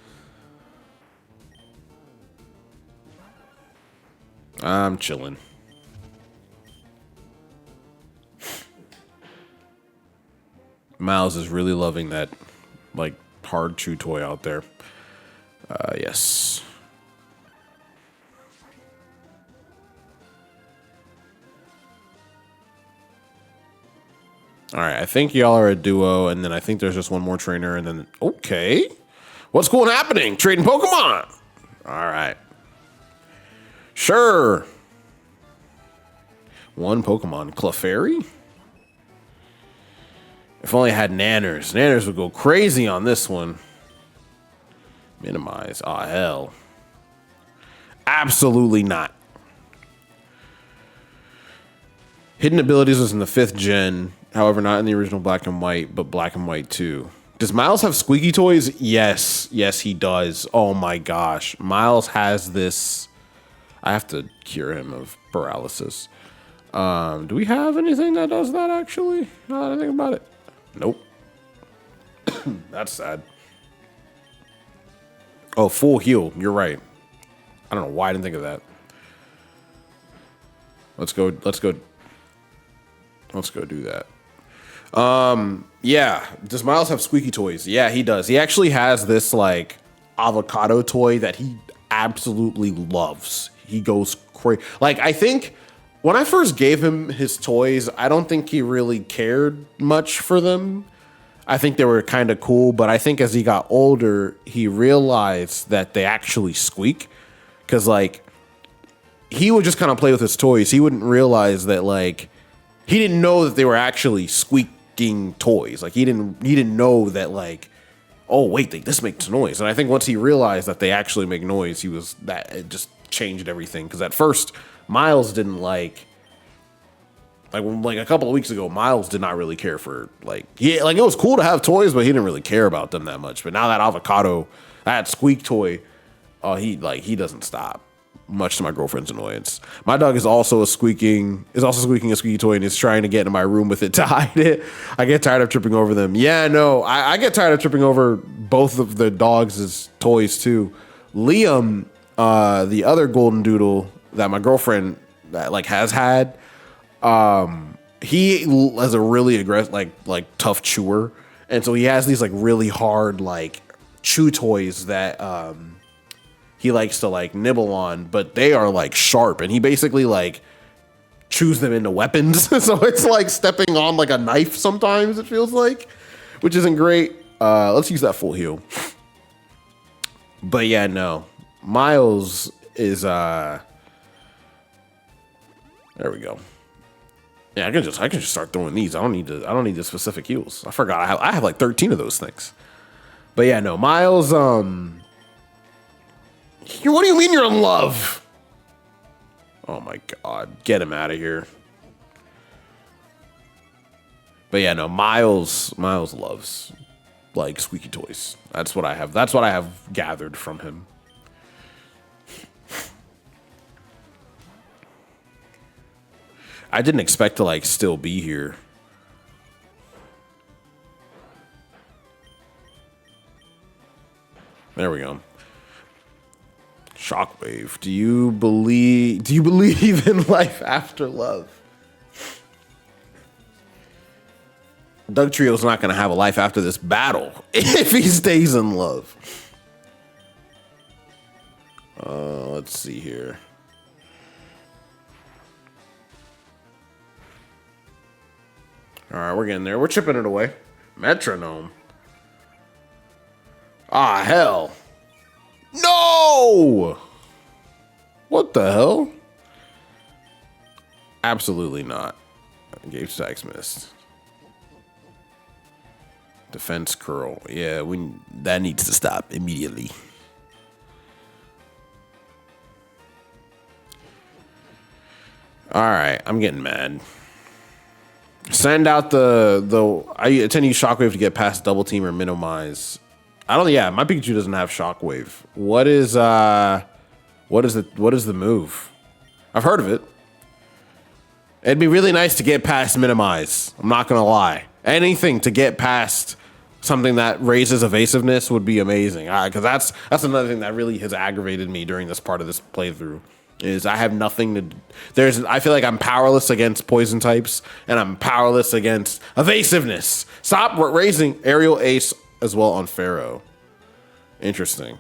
I'm chilling. Miles is really loving that, like, hard chew toy out there. Yes. All right, I think y'all are a duo, and then I think there's just one more trainer, and then, okay. What's cool and happening? Trading Pokemon. All right. Sure. One Pokemon. Clefairy? If only I had Nanners. Nanners would go crazy on this one. Minimize. Aw, hell. Absolutely not. Hidden Abilities was in the 5th gen. However, not in the original Black and White, but Black and White 2. Does Miles have squeaky toys? Yes. Yes, he does. Oh my gosh. Miles has this. I have to cure him of paralysis. Do we have anything that does that, actually? Now that I think about it. Nope. That's sad. Oh, full heal. You're right. I don't know why I didn't think of that. Let's go do that. Yeah. Does Miles have squeaky toys? Yeah, he does. He actually has this like avocado toy that he absolutely loves. He goes crazy. Like, I think when I first gave him his toys, I don't think he really cared much for them. I think they were kind of cool, but I think as he got older, he realized that they actually squeak. Cause like he would just kind of play with his toys. He wouldn't realize that like he didn't know that they were actually squeaking toys. Like he didn't know that like, oh wait, this makes noise. And I think once he realized that they actually make noise, it just changed everything. Cause at first Miles didn't like a couple of weeks ago, Miles did not really care for it was cool to have toys, but he didn't really care about them that much. But now that squeak toy, he doesn't stop. Much to my girlfriend's annoyance. My dog is also squeaking a squeaky toy and is trying to get into my room with it to hide it. I get tired of tripping over them. Yeah, no, I get tired of tripping over both of the dogs' toys too. Liam, the other golden doodle that my girlfriend has had, he has a really aggressive, like tough chewer, and so he has these like really hard like chew toys that he likes to like nibble on, but they are like sharp, and he basically like chews them into weapons. So it's like stepping on like a knife sometimes, it feels like, which isn't great. Let's use that full heal. But yeah, no, Miles is there we go. Yeah, I can just start throwing these. I don't need the specific heals. I forgot I have like 13 of those things. But yeah, no, Miles, what do you mean you're in love? Oh my god, get him out of here. But yeah, no, Miles loves like squeaky toys. That's what I have gathered from him. I didn't expect to like still be here. There we go. Shockwave. Do you believe in life after love? Doug Trio's not going to have a life after this battle if he stays in love. Let's see here. All right, we're getting there. We're chipping it away. Metronome. Ah, hell. No! What the hell? Absolutely not. Gauge stacks missed. Defense curl. Yeah, that needs to stop immediately. All right, I'm getting mad. Send out I intend to use Shockwave to get past double team or minimize. Yeah, my Pikachu doesn't have Shockwave. What is the move? I've heard of it. It'd be really nice to get past minimize. I'm not gonna lie. Anything to get past something that raises evasiveness would be amazing. Because that's another thing that really has aggravated me during this part of this playthrough. Is I have nothing to. I feel like I'm powerless against poison types, and I'm powerless against evasiveness. Stop raising aerial ace as well on Pharaoh. Interesting.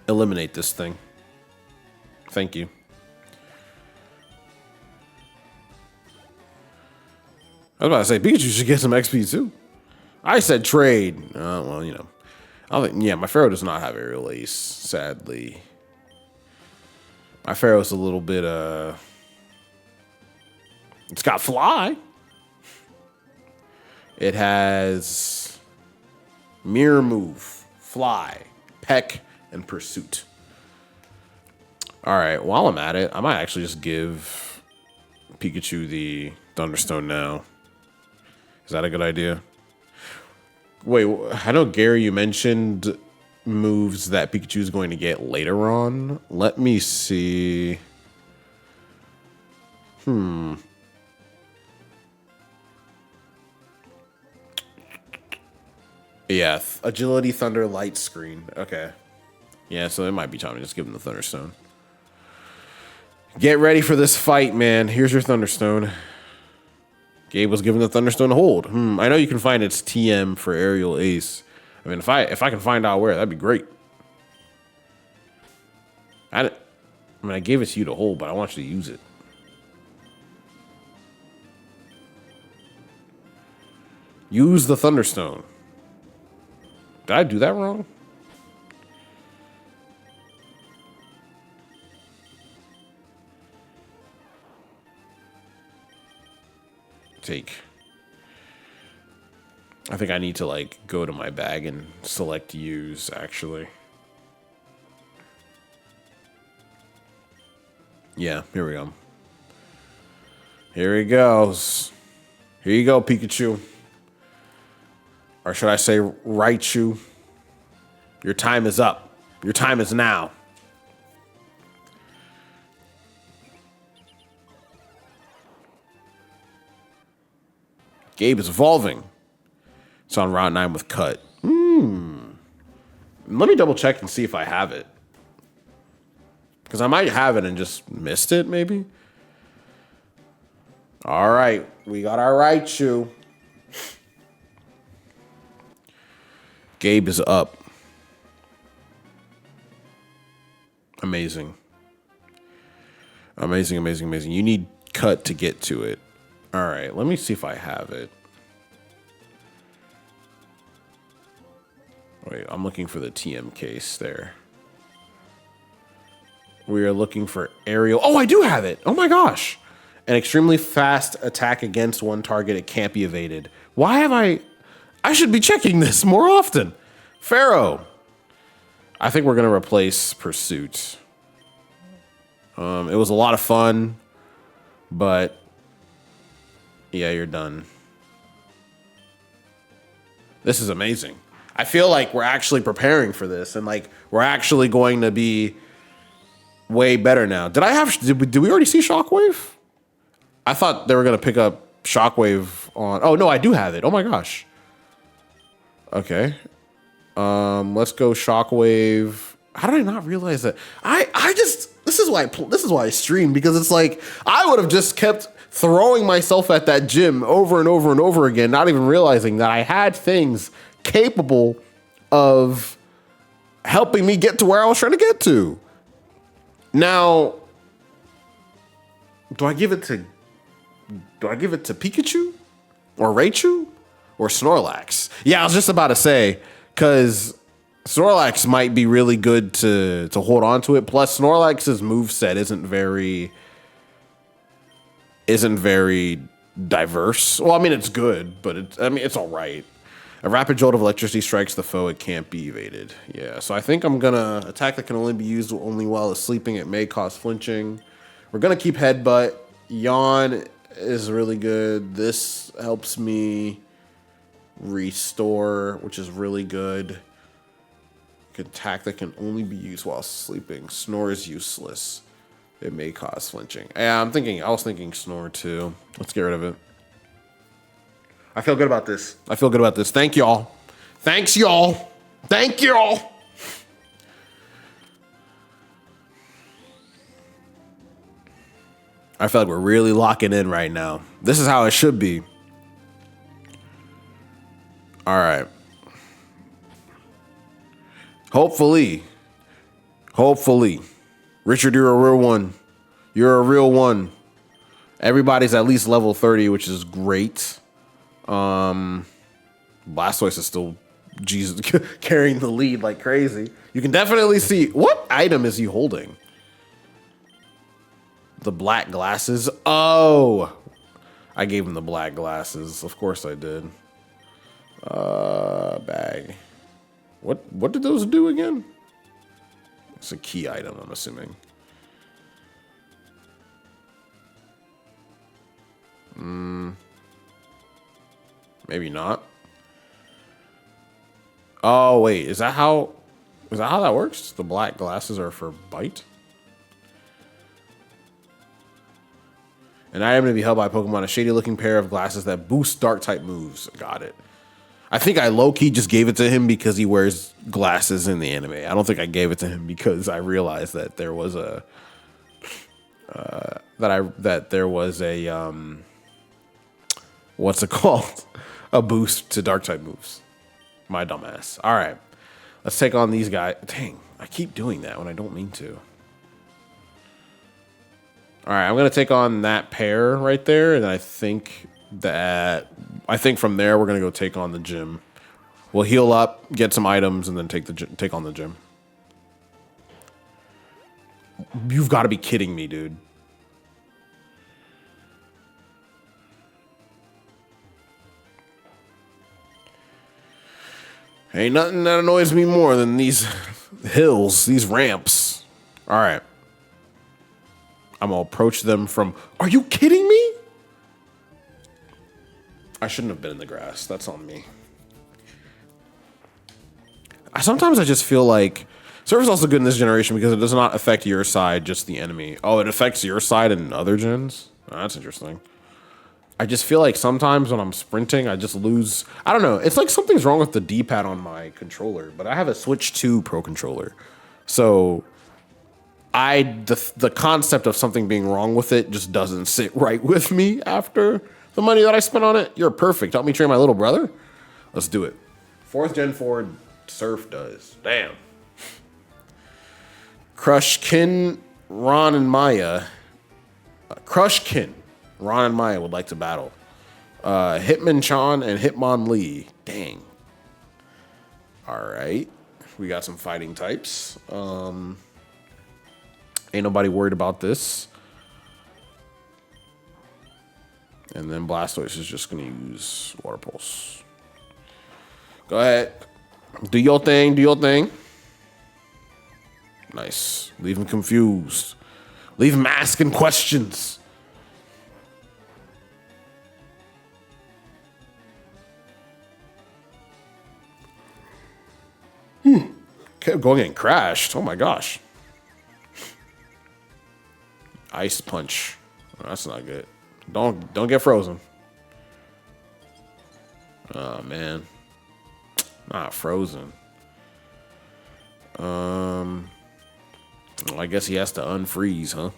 Eliminate this thing. Thank you. I was about to say Pikachu should get some XP too. I said trade. Well, you know. My Pharaoh does not have aerial ace, sadly. My Pharaoh's a little bit, it's got fly. It has mirror move, fly, peck, and pursuit. All right, while I'm at it, I might actually just give Pikachu the Thunderstone now. Is that a good idea? Wait, I know, Gary, you mentioned moves that Pikachu is going to get later on. Let me see. Yeah, Agility, Thunder, Light Screen. Okay. Yeah, so it might be time to just give him the Thunderstone. Get ready for this fight, man. Here's your Thunderstone. Gabe was given the Thunderstone to hold. I know you can find its TM for aerial ace. I mean, if I can find out where, that'd be great. I gave it to you to hold, but I want you to use it. Use the Thunderstone. Did I do that wrong? I think I need to like go to my bag and select use actually. Yeah, here we go. Here he goes. Here you go, Pikachu. Or should I say Raichu? Your time is up. Your time is now. Gabe is evolving. It's on Route 9 with Cut. Let me double check and see if I have it. Because I might have it and just missed it, maybe. All right. We got our Raichu. Gabe is up. Amazing. Amazing, amazing, amazing. You need Cut to get to it. All right, let me see if I have it. Wait, I'm looking for the TM case there. We are looking for aerial. Oh, I do have it. Oh my gosh. An extremely fast attack against one target. It can't be evaded. Why have I should be checking this more often. Pharaoh. I think we're going to replace Pursuit. It was a lot of fun, but yeah, you're done. This is amazing. I feel like we're actually preparing for this, and like we're actually going to be way better now. Did we already see Shockwave? I thought they were going to pick up Shockwave on. Oh no, I do have it. Oh my gosh. Okay. Let's go Shockwave. How did I not realize that? This is why I stream, because it's like I would have just kept throwing myself at that gym over and over and over again, not even realizing that I had things capable of helping me get to where I was trying to get to. Now, Do I give it to Pikachu or Raichu or Snorlax? Yeah, I was just about to say, because Snorlax might be really good to hold on to it. Plus, Snorlax's moveset isn't very diverse. Well, I mean, it's good, but it's all right. A rapid jolt of electricity strikes the foe. It can't be evaded. Yeah, so I think I'm gonna attack that can only be used only while it's sleeping. It may cause flinching. We're gonna keep headbutt. Yawn is really good. This helps me restore, which is really good. Attack that can only be used while sleeping. Snore is useless. It may cause flinching. Yeah, I was thinking snore too. Let's get rid of it. I feel good about this. Thank y'all. Thanks, y'all. Thank y'all. I feel like we're really locking in right now. This is how it should be. All right. Hopefully. Richard, you're a real one. Everybody's at least level 30, which is great. Blastoise is still Jesus carrying the lead like crazy. You can definitely see, what item is he holding? The black glasses. Oh, I gave him the black glasses. Of course I did. Bag. What did those do again? It's a key item, I'm assuming. Maybe not. Oh wait, is that how that works? The black glasses are for bite? An item to be held by a Pokemon, a shady looking pair of glasses that boost dark type moves. Got it. I think I low-key just gave it to him because he wears glasses in the anime. I don't think I gave it to him because I realized that there was a what's it called? A boost to dark type moves. My dumbass. All right. Let's take on these guys. Dang, I keep doing that when I don't mean to. All right, I'm going to take on that pair right there, and I think from there we're going to go take on the gym. We'll heal up, get some items, and then take on the gym. You've got to be kidding me, dude. Ain't nothing that annoys me more than these hills, these ramps. All right. I'm going to approach them from... Are you kidding me? I shouldn't have been in the grass. That's on me. Sometimes I just feel like... Server's also good in this generation because it does not affect your side, just the enemy. Oh, it affects your side in other gens? Oh, that's interesting. I just feel like sometimes when I'm sprinting, I just lose... I don't know. It's like something's wrong with the D-pad on my controller, but I have a Switch 2 Pro controller. So the concept of something being wrong with it just doesn't sit right with me after the money that I spent on it. You're perfect. Help me train my little brother. Let's do it. 4th Gen 4 Surf does. Damn. Crushkin, Ron, and Maya. Crushkin. Ron and Maya would like to battle. Hitmonchan and Hitmonlee. Dang. All right. We got some fighting types. Ain't nobody worried about this. And then Blastoise is just going to use Water Pulse. Go ahead. Do your thing. Do your thing. Nice. Leave him confused. Leave him asking questions. Kept going and crashed. Oh my gosh. Ice punch. Oh, that's not good. Don't get frozen. Oh man. Not frozen. Well, I guess he has to unfreeze, huh?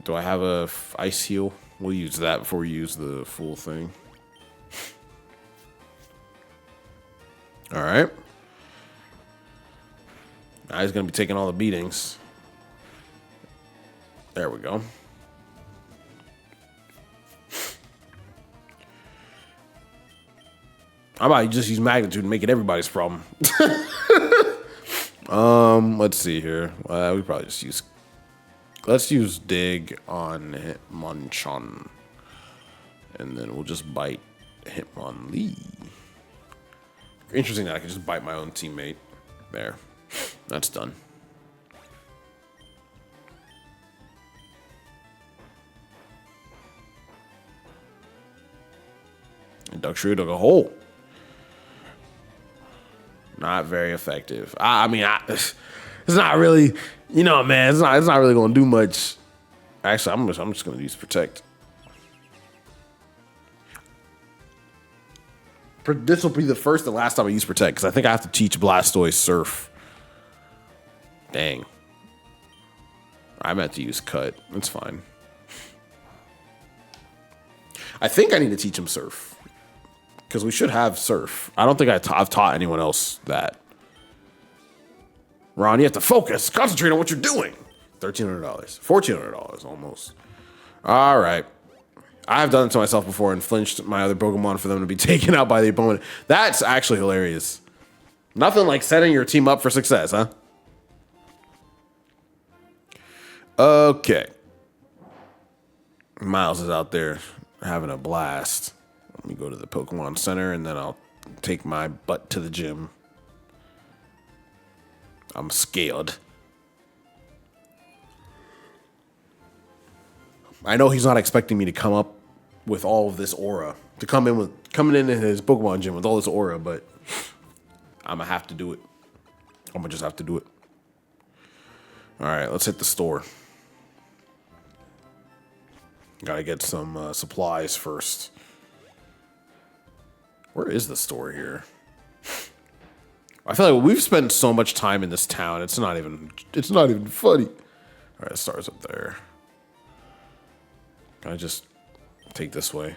Do I have a ice heal? We'll use that before we use the full thing. All right. Now he's going to be taking all the beatings. There we go. I might just use magnitude and make it everybody's problem. Let's see here. We probably just use. Let's use dig on Hitmonchan, and then we'll just bite Hitmonlee. Interesting that I can just bite my own teammate. There, that's done. And Duck Shrew dug a hole. Not very effective. I mean, it's not really, you know, man. It's not really gonna do much. Actually, I'm just gonna use protect. This will be the first and last time I use protect because I think I have to teach Blastoise Surf. Dang. I meant to use cut. It's fine. I think I need to teach him Surf. Because we should have Surf. I don't think I've taught anyone else that. Ron, you have to focus. Concentrate on what you're doing. $1,300. $1,400 almost. All right. I've done it to myself before and flinched my other Pokemon for them to be taken out by the opponent. That's actually hilarious. Nothing like setting your team up for success, huh? Okay. Miles is out there having a blast. Let me go to the Pokemon Center, and then I'll take my butt to the gym. I'm scared. I know he's not expecting me to come up with all of this aura. To coming in his Pokemon gym with all this aura, but I'm going to have to do it. I'm going to just have to do it. All right, let's hit the store. Got to get some supplies first. Where is the store here? I feel like we've spent so much time in this town. It's not even funny. All right, stars up there. Can I just take this way?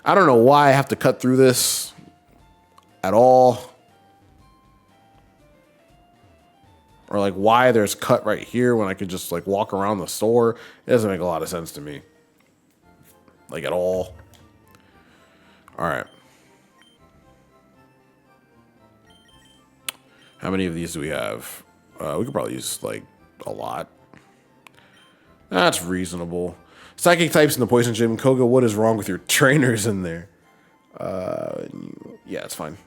I don't know why I have to cut through this at all. Or like why there's cut right here when I could just like walk around the store. It doesn't make a lot of sense to me. Like at all. All right. How many of these do we have? We could probably use, like, a lot. That's reasonable. Psychic types in the Poison Gym. Koga, what is wrong with your trainers in there? Yeah, it's fine.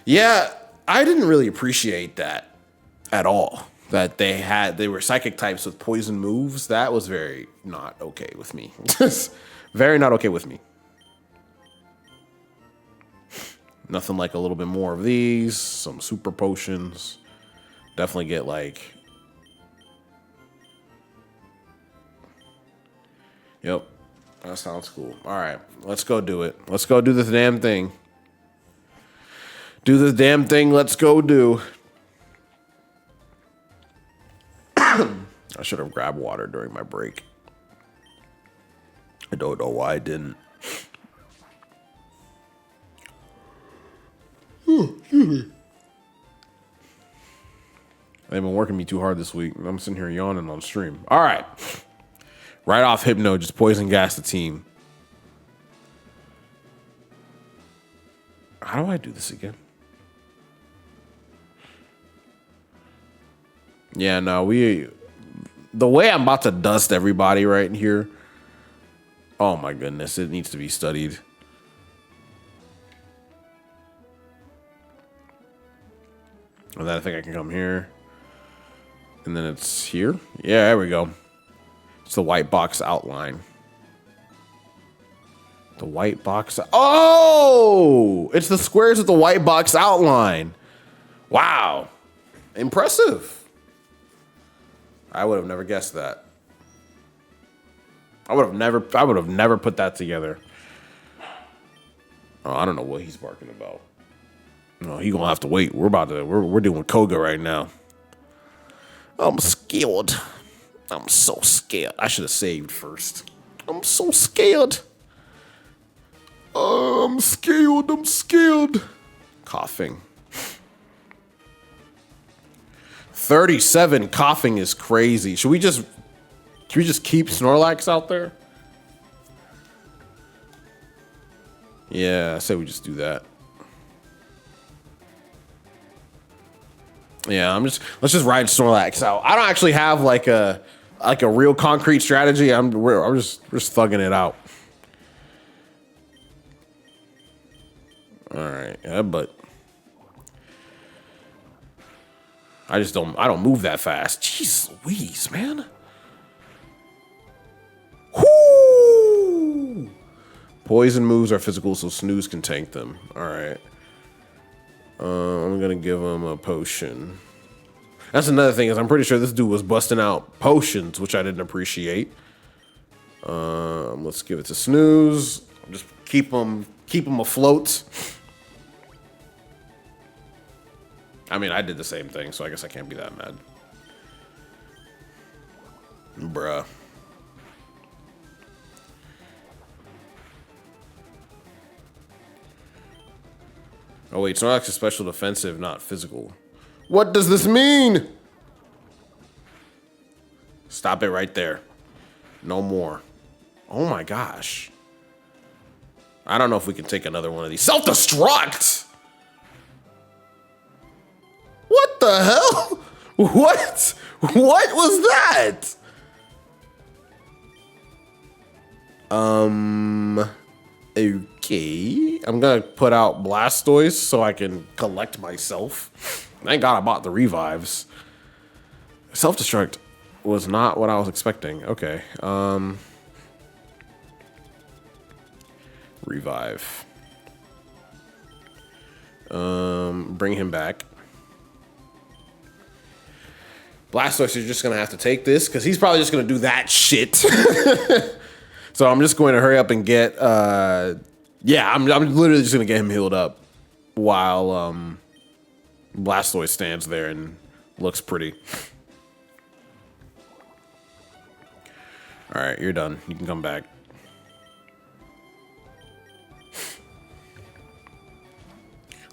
Yeah, I didn't really appreciate that at all. That they were psychic types with poison moves. That was very not okay with me. Very not okay with me. Nothing like a little bit more of these. Some super potions. Definitely get like... Yep. That sounds cool. All right. Let's go do it. Let's go do this damn thing. Do this damn thing. Let's go do. I should have grabbed water during my break. I don't know why I didn't. They've been working me too hard this week. I'm sitting here yawning on stream. All right. Right off Hypno, just poison gas the team. How do I do this again? Yeah, no, the way I'm about to dust everybody right here. Oh my goodness, it needs to be studied. And then I think I can come here. And then it's here. Yeah, there we go. It's the white box outline. The white box. Oh! It's the squares with the white box outline. Wow. Impressive. I would have never guessed that. I would have never put that together. Oh, I don't know what he's barking about. No, he gonna have to wait. We're doing Koga right now. I'm scared. I'm so scared. I should have saved first. I'm so scared. I'm scared. I'm scared. Coughing. 37 coughing is crazy. Should we just Can we just keep Snorlax out there? Yeah, I say we just do that. Yeah, let's just ride Snorlax out. I don't actually have like a real concrete strategy. We're just thugging it out. All right, yeah, but I don't move that fast. Jeez Louise, man. Whoo! Poison moves are physical, so snooze can tank them. All right. I'm gonna give him a potion. That's another thing, is I'm pretty sure this dude was busting out potions, which I didn't appreciate. Let's give it to snooze. Just keep him afloat. I mean, I did the same thing, so I guess I can't be that mad. Bruh. Oh wait, Snorlax is special defensive, not physical. What does this mean? Stop it right there. No more. Oh my gosh. I don't know if we can take another one of these. Self-destruct! What the hell? What? What was that? Okay. I'm gonna put out Blastoise so I can collect myself. Thank God I bought the revives. Self-destruct was not what I was expecting. Okay. Revive. Bring him back. Blastoise, you're just gonna have to take this because he's probably just gonna do that shit. So I'm just going to hurry up and get. Yeah, I'm literally just gonna get him healed up while Blastoise stands there and looks pretty. All right, you're done. You can come back.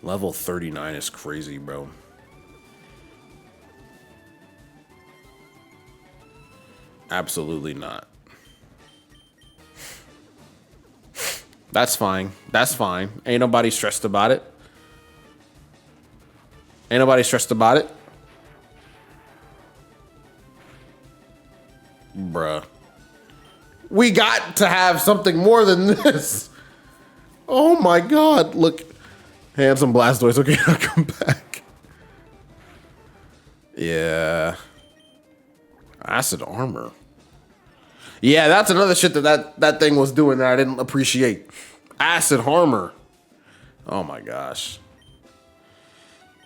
Level 39 is crazy, bro. Absolutely not. That's fine. That's fine. Ain't nobody stressed about it. Ain't nobody stressed about it. Bruh. We got to have something more than this. Oh my God. Look. Handsome Blastoise. Okay, I'll come back. Yeah. Acid armor. Yeah, that's another shit that thing was doing that I didn't appreciate. Acid armor. Oh my gosh.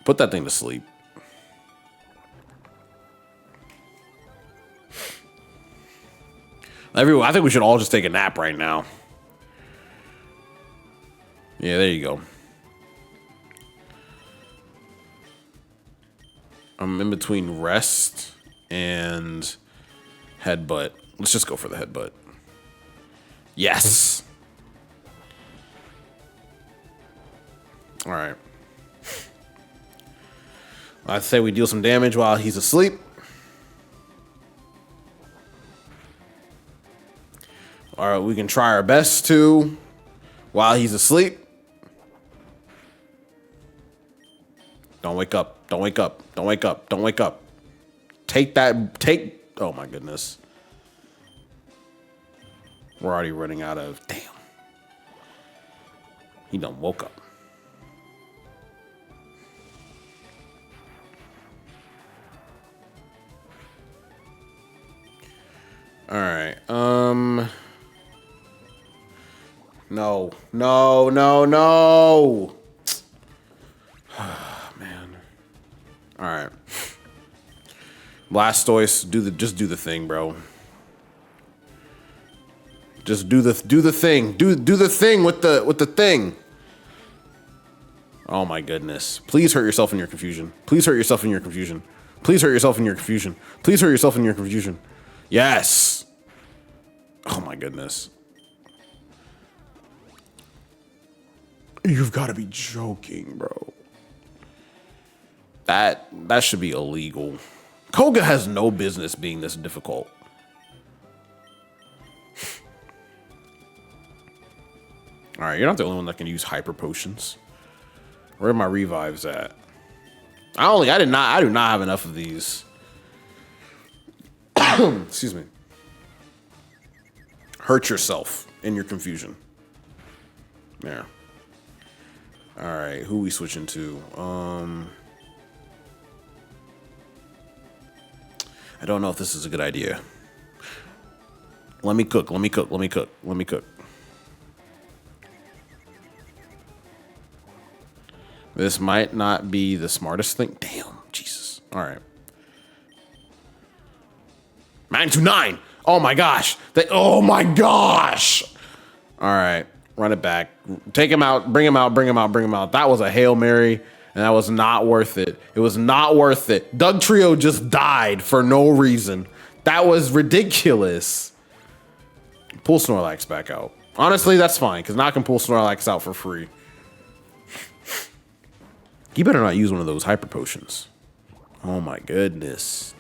Put that thing to sleep. Everyone, I think we should all just take a nap right now. Yeah, there you go. I'm in between rest and headbutt. Let's just go for the headbutt. Yes. All right. I'd say we deal some damage while he's asleep. All right, we can try our best to while he's asleep. Don't wake up. Don't wake up. Don't wake up. Don't wake up. Take. Oh my goodness. We're already running out of. Damn. He done woke up. All right. No. No. No. No. Man. All right. Blastoise, just do the thing, bro. Just do the thing. Do the thing with the thing. Oh my goodness. Please hurt yourself in your confusion. Please hurt yourself in your confusion. Please hurt yourself in your confusion. Please hurt yourself in your confusion. Yes. Oh my goodness. You've got to be joking, bro. That should be illegal. Koga has no business being this difficult. All right, you're not the only one that can use hyper potions. Where are my revives at? I do not have enough of these. Excuse me. Hurt yourself in your confusion. There. All right, who we switching to? I don't know if this is a good idea. Let me cook. This might not be the smartest thing. Damn, Jesus. All right. 929. Oh my gosh. Oh my gosh. All right. Run it back. Take him out. Bring him out. That was a Hail Mary, and that was not worth it. It was not worth it. Doug Trio just died for no reason. That was ridiculous. Pull Snorlax back out. Honestly, that's fine, because now I can pull Snorlax out for free. You better not use one of those hyper potions. Oh my goodness.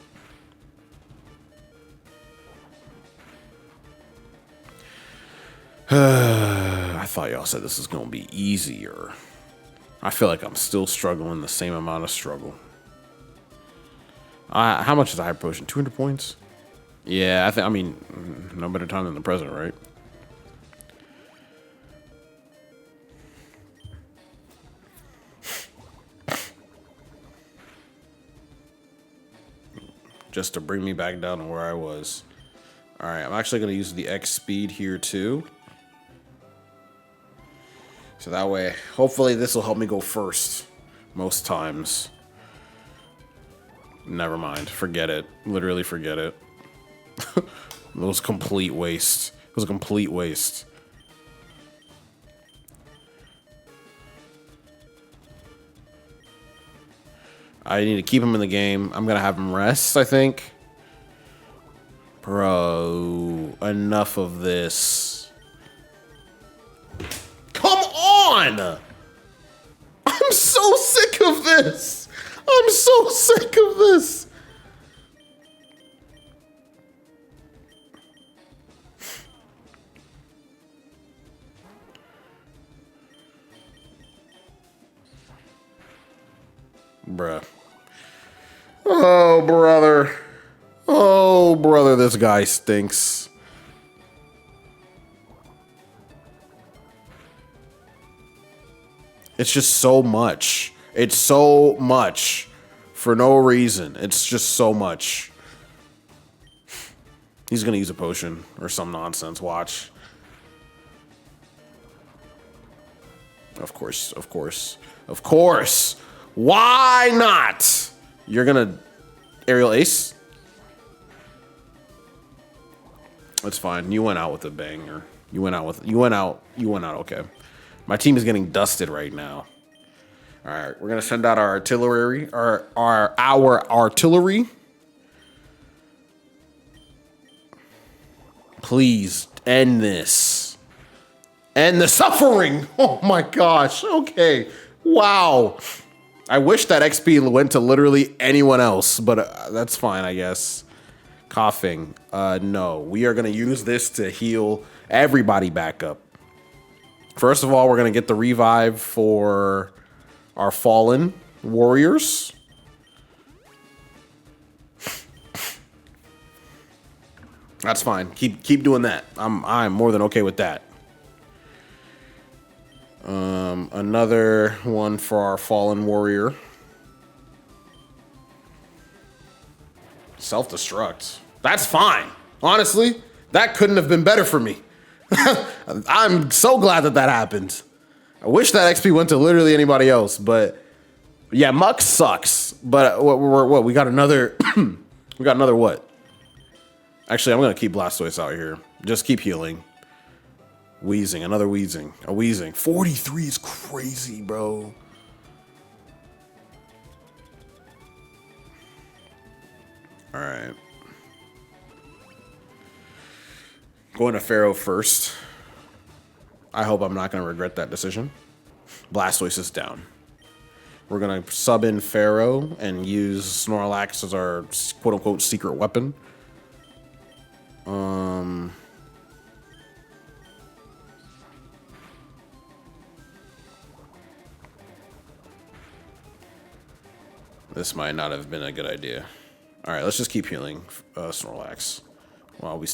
I thought y'all said this was going to be easier. I feel like I'm still struggling the same amount of struggle. How much is a hyper potion? 200 points? Yeah, I mean, no better time than the present, right? Just to bring me back down to where I was. All right, I'm actually going to use the X speed here too. So that way, hopefully this will help me go first most times. Never mind, forget it. Literally forget it. It was complete waste. It was a complete waste. I need to keep him in the game. I'm going to have him rest, I think. Bro, enough of this. Come on! I'm so sick of this. I'm so sick of this. Bruh. Oh, brother. Oh, brother, this guy stinks. It's just so much. It's so much for no reason. It's just so much. He's going to use a potion or some nonsense. Watch. Of course, of course, of course. Why not? You're going to aerial ace? That's fine. You went out with a banger. You went out. Okay. My team is getting dusted right now. All right. We're going to send out our artillery, our artillery. Please end this. End the suffering. Oh my gosh. Okay. Wow. I wish that XP went to literally anyone else, but that's fine, I guess. Coughing. No, we are going to use this to heal everybody back up. First of all, we're going to get the revive for our fallen warriors. That's fine. Keep doing that. I'm more than okay with that. Another one for our fallen warrior. Self-destruct. That's fine. Honestly, that couldn't have been better for me. I'm so glad that happened. I wish that XP went to literally anybody else, but yeah, Muck sucks. But what we got another we got another what? Actually, I'm gonna keep Blastoise out here. Just keep healing. Wheezing, another wheezing. A wheezing. 43 is crazy, bro. All right. Going to Pharaoh first. I hope I'm not going to regret that decision. Blastoise is down. We're going to sub in Pharaoh and use Snorlax as our quote-unquote secret weapon. This might not have been a good idea. All right, let's just keep healing Snorlax while we're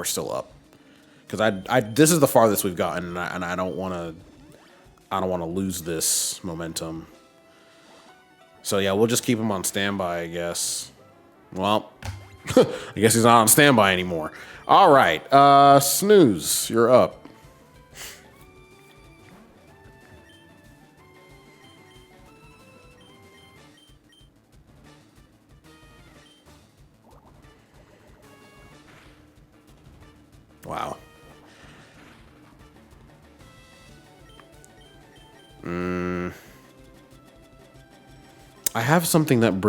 still up. Because this is the farthest we've gotten, and I don't want to lose this momentum. So yeah, we'll just keep him on standby, I guess. Well, I guess he's not on standby anymore. All right, Snooze, you're up. Wow. I have something that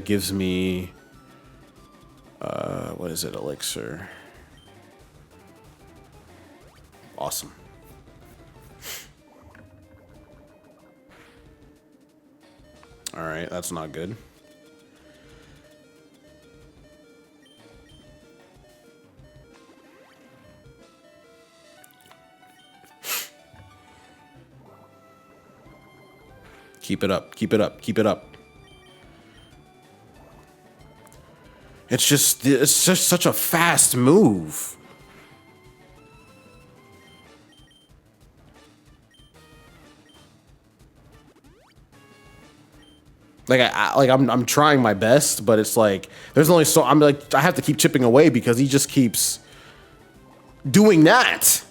gives me, what is it, elixir? Awesome. All right, that's not good. Keep it up, keep it up, keep it up. It's just such a fast move. Like I'm trying my best, but it's like there's only so I'm like I have to keep chipping away because he just keeps doing that.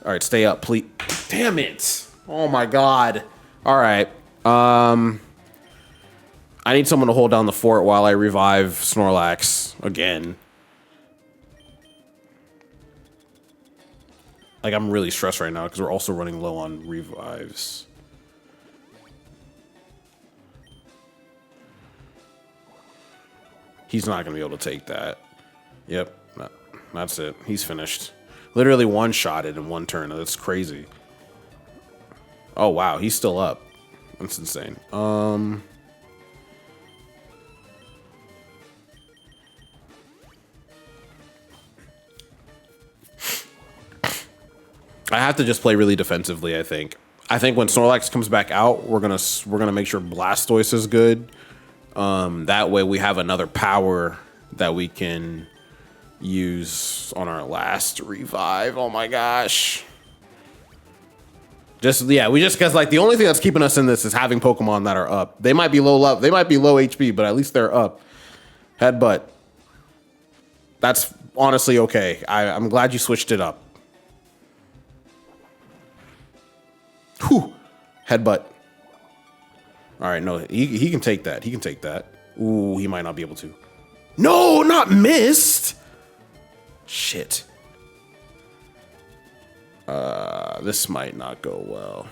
All right, stay up, please. Damn it. Oh my god. All right. I need someone to hold down the fort while I revive Snorlax again. Like, I'm really stressed right now because we're also running low on revives. He's not going to be able to take that. Yep. That's it. He's finished. Literally one-shotted in one turn. That's crazy. Oh, wow. He's still up. That's insane. I have to just play really defensively, I think. I think when Snorlax comes back out, we're gonna make sure Blastoise is good. That way we have another power that we can use on our last revive. Oh my gosh. Because like the only thing that's keeping us in this is having Pokemon that are up. They might be low HP, but at least they're up. Headbutt. That's honestly okay. I'm glad you switched it up. Whew. Headbutt. All right, no, he can take that. He can take that. Ooh, he might not be able to. No, not missed. Shit. This might not go well.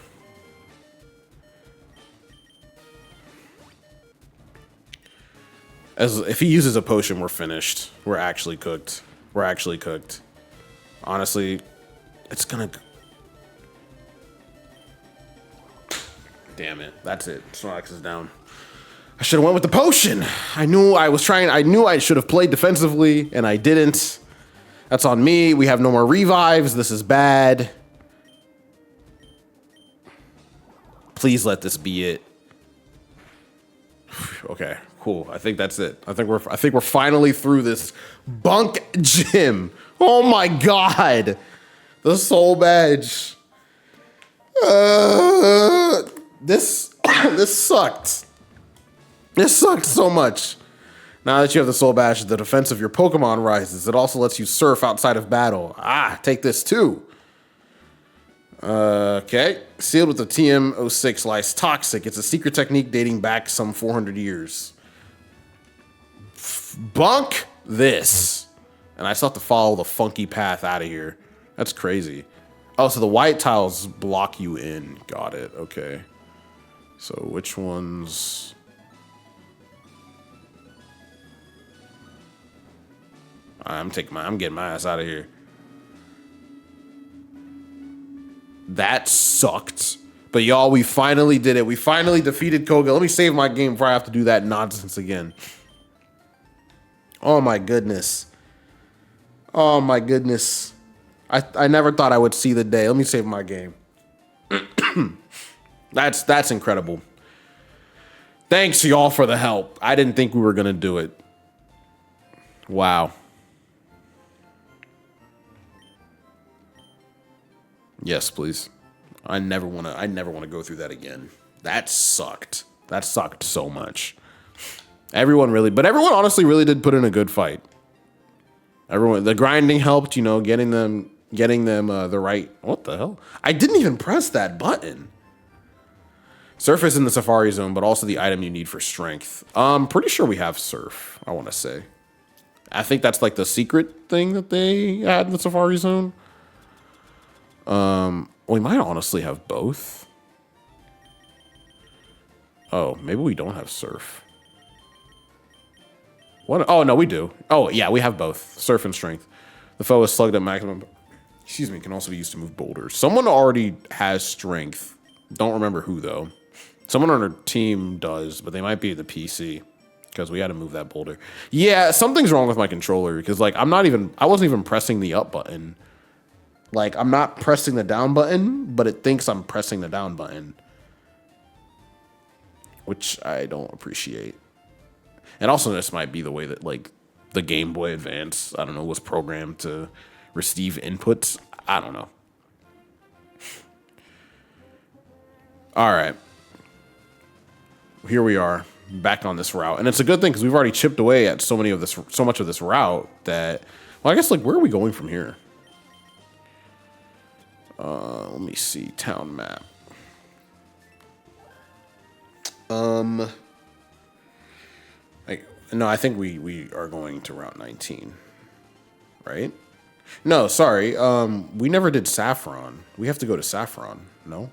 If he uses a potion, we're finished. We're actually cooked. We're actually cooked. Honestly, it's gonna. Damn it. That's it. Snorlax is down. I should have went with the potion. I knew I should have played defensively, and I didn't. That's on me. We have no more revives. This is bad. Please let this be it. Okay, cool. I think that's it. I think we're finally through this bunk gym. Oh my god. The soul badge. This sucked. This sucked so much. Now that you have the soul badge, the defense of your Pokemon rises. It also lets you surf outside of battle. Take this too. Okay. Sealed with the TM06 lies toxic. It's a secret technique dating back some 400 years. Bunk this. And I still have to follow the funky path out of here. That's crazy. Oh, so the white tiles block you in. Got it. Okay. So which ones? I'm getting my ass out of here. That sucked. But y'all, we finally did it. We finally defeated Koga. Let me save my game before I have to do that nonsense again. Oh my goodness. Oh my goodness. I never thought I would see the day. Let me save my game. That's incredible. Thanks y'all for the help. I didn't think we were gonna do it. Wow. Yes, please. I never wanna go through that again. That sucked. That sucked so much. Everyone honestly really did put in a good fight. The grinding helped, you know, getting them the right. What the hell? I didn't even press that button. Surf is in the Safari Zone, but also the item you need for strength. I'm pretty sure we have Surf, I want to say. I think that's like the secret thing that they had in the Safari Zone. We might honestly have both. Oh, maybe we don't have Surf. What? Oh, no, we do. Oh, yeah, we have both. Surf and Strength. The foe is slugged at maximum. Excuse me, can also be used to move boulders. Someone already has Strength. Don't remember who, though. Someone on our team does, but they might be the PC because we had to move that boulder. Yeah, something's wrong with my controller because, like, I wasn't even pressing the up button. Like, I'm not pressing the down button, but it thinks I'm pressing the down button, which I don't appreciate. And also, this might be the way that, like, the Game Boy Advance, I don't know, was programmed to receive inputs. I don't know. All right. Here we are, back on this route. And it's a good thing because we've already chipped away at so much of this route that, well, I guess, like, where are we going from here? Let me see. Town map. No, I think we are going to Route 19, right? No, sorry. We never did Saffron. We have to go to Saffron, no?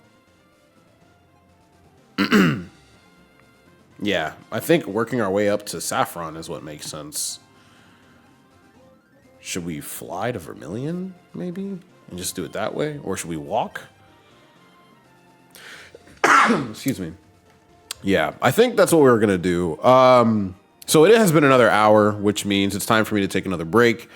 Yeah, I think working our way up to Saffron is what makes sense. Should we fly to Vermilion, maybe? And just do it that way? Or should we walk? Excuse me. Yeah, I think that's what we were going to do. So it has been another hour, which means it's time for me to take another break.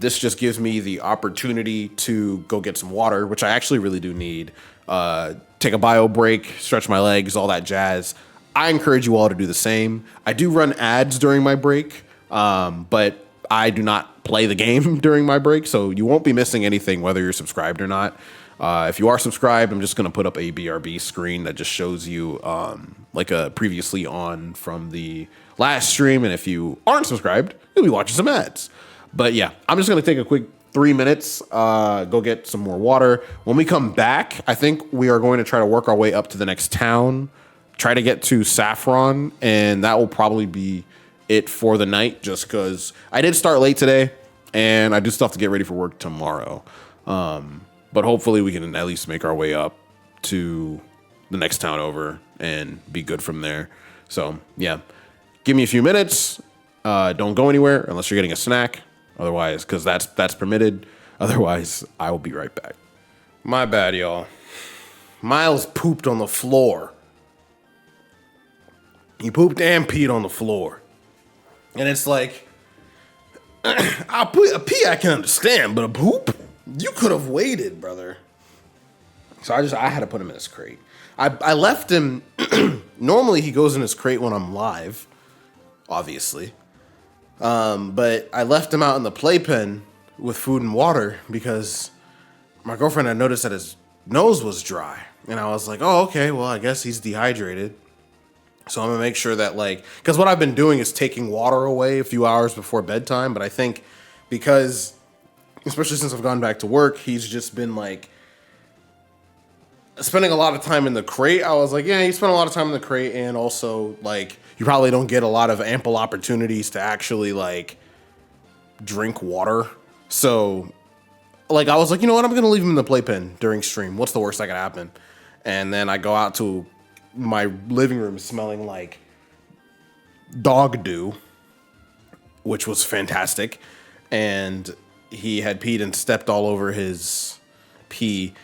This just gives me the opportunity to go get some water, which I actually really do need. Take a bio break, stretch my legs, all that jazz. I encourage you all to do the same. I do run ads during my break, but I do not play the game during my break, so you won't be missing anything whether you're subscribed or not. If you are subscribed, I'm just going to put up a BRB screen that just shows you like a previously on from the last stream. And if you aren't subscribed, you'll be watching some ads. But yeah, I'm just going to take a quick 3 minutes, go get some more water. When we come back, I think we are going to try to work our way up to the next town, try to get to Saffron, and that will probably be it for the night just because I did start late today and I do still have to get ready for work tomorrow. But hopefully we can at least make our way up to the next town over and be good from there. So yeah, give me a few minutes. Don't go anywhere unless you're getting a snack. Otherwise, because that's permitted. Otherwise, I will be right back. My bad, y'all. Miles pooped on the floor. He pooped and peed on the floor. And it's like, a pee I can understand, but a poop? You could have waited, brother. So I had to put him in his crate. I left him. Normally he goes in his crate when I'm live, obviously. But I left him out in the playpen with food and water because my girlfriend had noticed that his nose was dry. And I was like, oh, okay, well, I guess he's dehydrated. So I'm gonna make sure that, like, because what I've been doing is taking water away a few hours before bedtime. But I think because, especially since I've gone back to work, he's just been like spending a lot of time in the crate. I was like, yeah, he spent a lot of time in the crate, and also like you probably don't get a lot of ample opportunities to actually like drink water. So like I was like, you know what, I'm gonna leave him in the playpen during stream. What's the worst that could happen? And then I go out to my living room smelling like dog dew, which was fantastic. And he had peed and stepped all over his pee.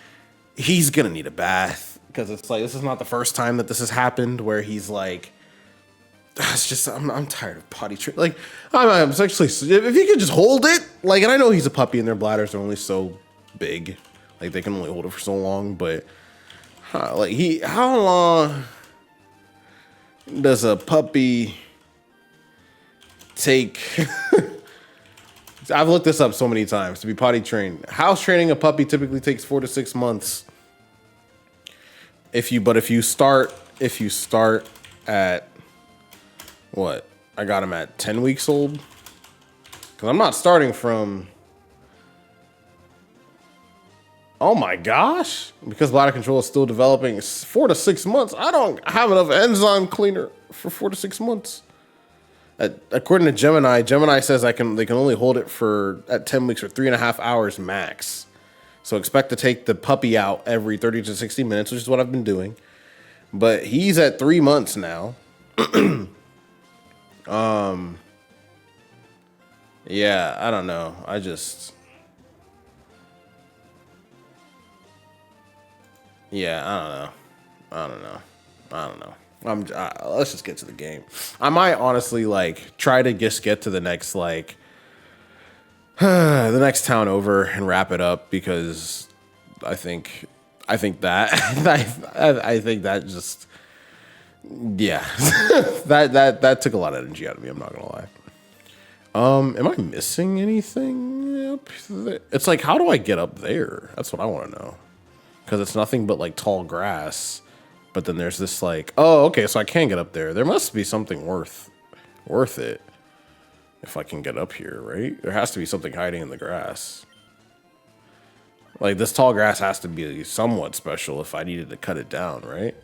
He's gonna need a bath because it's like this is not the first time that this has happened where he's like, it's just I'm tired of potty training. Like I'm actually, if he could just hold it, like, and I know he's a puppy and their bladders are only so big, like they can only hold it for so long, but like how long? does a puppy take? I've looked this up so many times to be potty trained. House training a puppy typically takes 4 to 6 months. If you start at what? I got him at 10 weeks old. Because I'm not starting from. Oh my gosh. Because bladder control is still developing, 4 to 6 months. I don't have enough enzyme cleaner for 4 to 6 months. According to Gemini says they can only hold it at 10 weeks for 3.5 hours max. So expect to take the puppy out every 30 to 60 minutes, which is what I've been doing. But he's at 3 months now. Yeah, I don't know. I don't know. Let's just get to the game. I might honestly like try to just get to the next like the next town over and wrap it up because I think that I think that just yeah that took a lot of energy out of me. I'm not gonna lie. Am I missing anything up there? It's like, how do I get up there? That's what I want to know. Because it's nothing but like tall grass. But then there's this like, oh, okay, so I can get up there. There must be something worth it if I can get up here, right? There has to be something hiding in the grass. Like this tall grass has to be somewhat special if I needed to cut it down, right?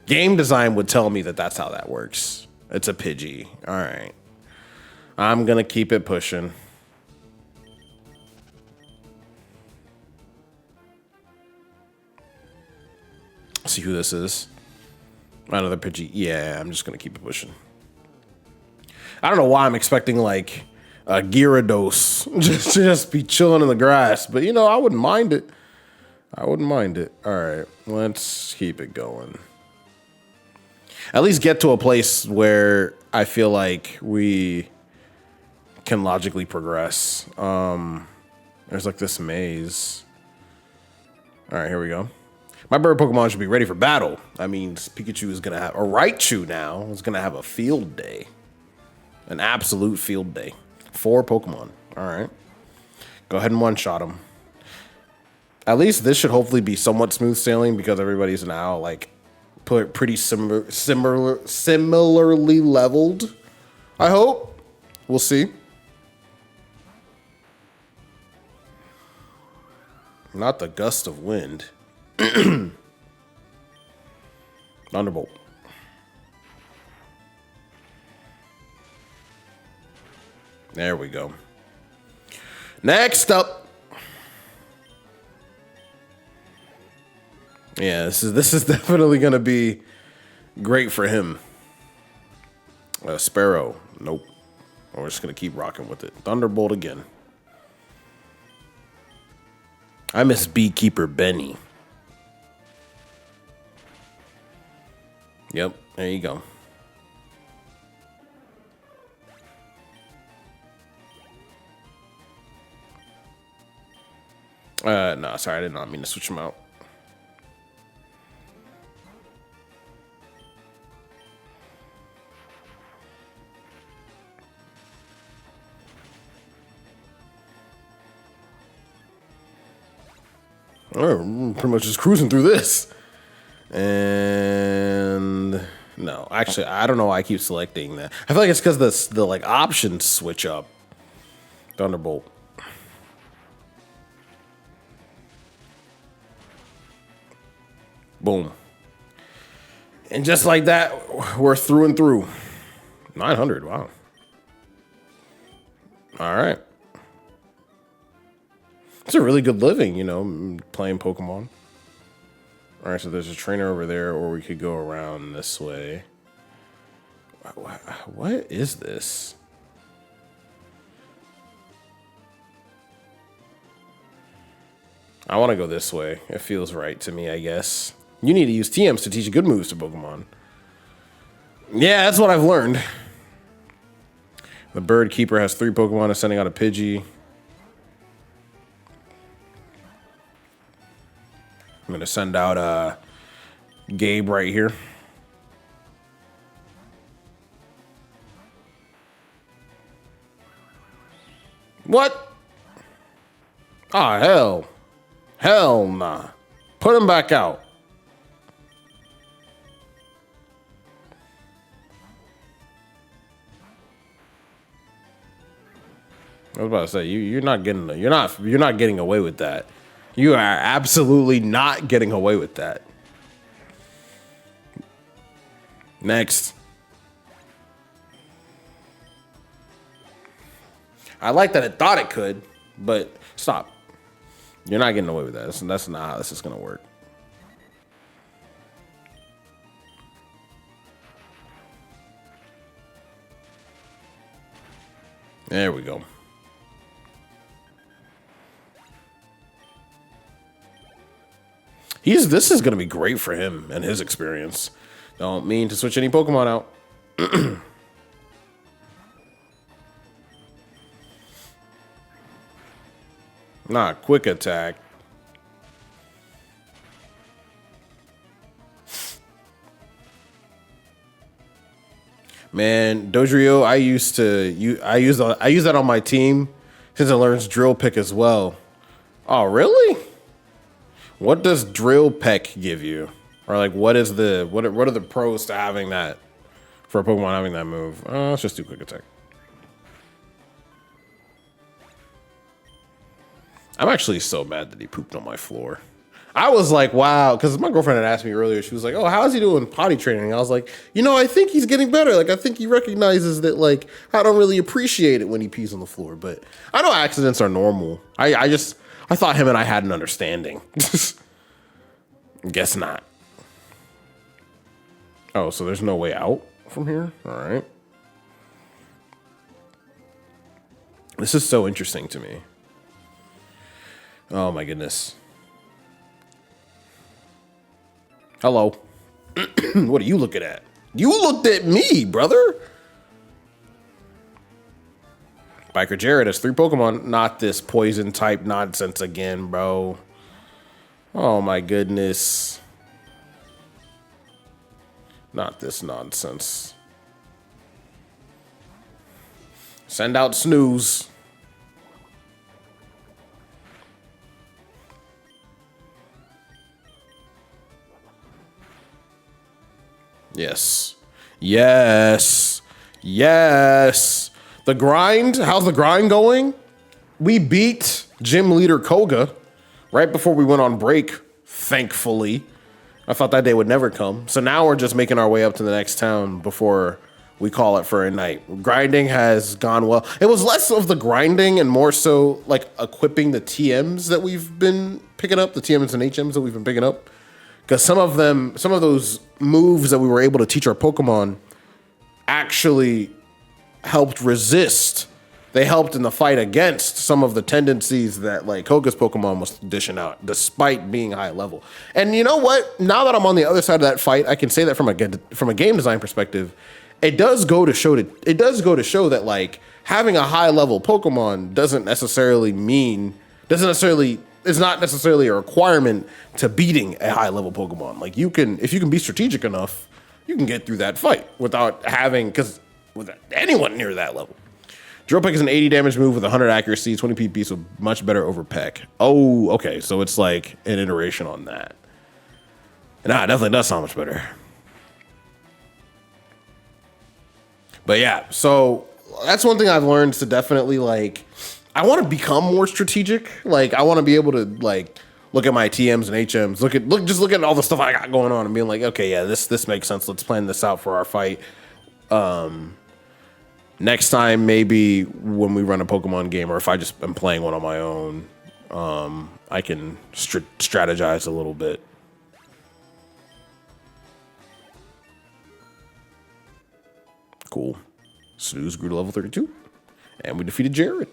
Game design would tell me that that's how that works. It's a Pidgey. All right. I'm going to keep it pushing. See who this is. Another Pidgey. Yeah, I'm just going to keep it pushing. I don't know why I'm expecting like a Gyarados just be chilling in the grass. But, you know, I wouldn't mind it. All right, let's keep it going. At least get to a place where I feel like we can logically progress. There's like this maze. All right, here we go. My bird Pokemon should be ready for battle. That means Pikachu is gonna have, or Raichu now is gonna have a field day, an absolute field day. 4 Pokemon. All right, go ahead and one-shot them. At least this should hopefully be somewhat smooth sailing because everybody's now like pretty similarly leveled. I hope. We'll see. Not the gust of wind. Thunderbolt. There we go. Next up. Yeah, this is definitely gonna be great for him. Sparrow. Nope. We're just gonna keep rocking with it. Thunderbolt again. I miss Beekeeper Benny. Yep, there you go. No, sorry, I did not mean to switch them out. Oh, pretty much just cruising through this. And no, actually, I don't know why I keep selecting that. I feel like it's because the like options switch up. Thunderbolt. Boom. And just like that, we're through and through. 900, wow. All right. It's a really good living, you know, playing Pokemon. All right, so there's a trainer over there, or we could go around this way. What is this? I want to go this way. It feels right to me, I guess. You need to use TMs to teach good moves to Pokemon. Yeah, that's what I've learned. The Bird Keeper has 3 Pokemon and sending out a Pidgey. I'm going to send out Gabe right here. What? Oh, hell. Hell nah. Put him back out. I was about to say you're not getting away with that. You are absolutely not getting away with that. Next. I like that it thought it could, but stop. You're not getting away with that. That's not how this is gonna work. There we go. This is gonna be great for him and his experience. Don't mean to switch any Pokemon out. Not quick attack. Man, Dodrio, I use that on my team since it learns Drill Pick as well. Oh, really? What does Drill Peck give you? Or like what are the pros to having that for a Pokemon having that move? Let's just do quick attack. I'm actually so mad that he pooped on my floor. I was like, wow, because my girlfriend had asked me earlier. She was like, oh, how's he doing potty training? I was like, I think he's getting better. Like, I think he recognizes that, like, I don't really appreciate it when he pees on the floor. But I know accidents are normal. I thought him and I had an understanding. Guess not. Oh, so there's no way out from here? All right. This is so interesting to me. Oh, my goodness. Hello. What are you looking at? You looked at me, brother. Biker Jared has 3 Pokemon. Not this poison type nonsense again, bro. Oh my goodness. Not this nonsense. Send out Snooze. Yes. Yes. Yes. The grind. How's the grind going? We beat gym leader Koga right before we went on break, thankfully. I thought that day would never come. So now we're just making our way up to the next town before we call it for a night. Grinding has gone well. It was less of the grinding and more so like equipping the TMs that we've been picking up, the TMs and HMs that we've been picking up. Because some of those moves that we were able to teach our Pokemon actually helped resist. They helped in the fight against some of the tendencies that like Koga's Pokemon was dishing out, despite being high level. And you know what? Now that I'm on the other side of that fight, I can say that from a game design perspective, it does go to show that like having a high level Pokemon is not necessarily a requirement to beating a high level Pokemon. Like if you can be strategic enough, you can get through that fight with anyone near that level. Drill Peck is an 80 damage move with 100 accuracy, 20 PP, so much better over Peck. Oh, okay, so it's like an iteration on that. And it definitely does sound much better. But yeah, so that's one thing I've learned to definitely like, I want to become more strategic. Like I want to be able to like look at my TMs and HMs, look at all the stuff I got going on and being like, okay, yeah, this makes sense. Let's plan this out for our fight. Next time, maybe when we run a Pokemon game, or if I just am playing one on my own, I can strategize a little bit. Cool. Snooze grew to level 32, and we defeated Jared.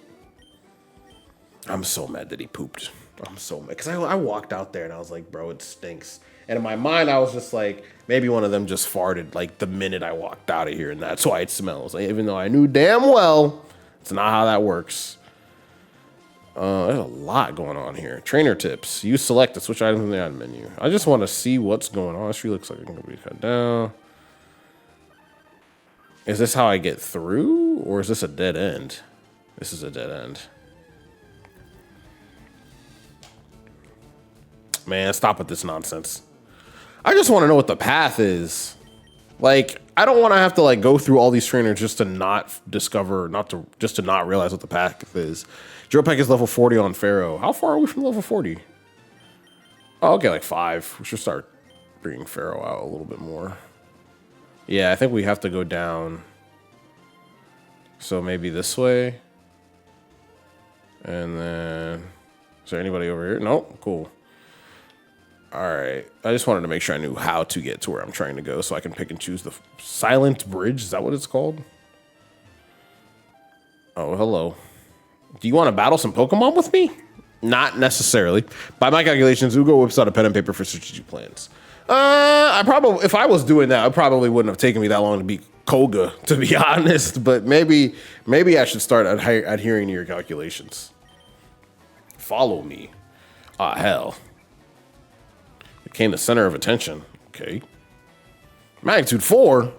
I'm so mad that he pooped. I'm so mad because I walked out there and I was like, bro, it stinks. And in my mind, I was just like, maybe one of them just farted like the minute I walked out of here, and that's why it smells. Like, even though I knew damn well it's not how that works. There's a lot going on here. Trainer tips. Use select to switch items in the item menu. I just want to see what's going on. This tree looks like it can be cut down. Is this how I get through, or is this a dead end? This is a dead end. Man, stop with this nonsense. I just want to know what the path is. Like, I don't want to have to like go through all these trainers just to not discover, just to not realize what the path is. Drill Peck is level 40 on Pharaoh. How far are we from level 40? Oh, okay, like 5. We should start bringing Pharaoh out a little bit more. Yeah, I think we have to go down. So maybe this way. And then, is there anybody over here? Nope, cool. All right, I just wanted to make sure I knew how to get to where I'm trying to go so I can pick and choose the silent bridge. Is that what it's called? Oh, hello. Do you want to battle some Pokemon with me? Not necessarily. By my calculations, Ugo whips out a pen and paper for strategic plans. I probably, if I was doing that, it probably wouldn't have taken me that long to beat Koga, to be honest. But maybe I should start adhering to your calculations. Follow me. Ah, hell. Became the center of attention. Okay. Magnitude 4.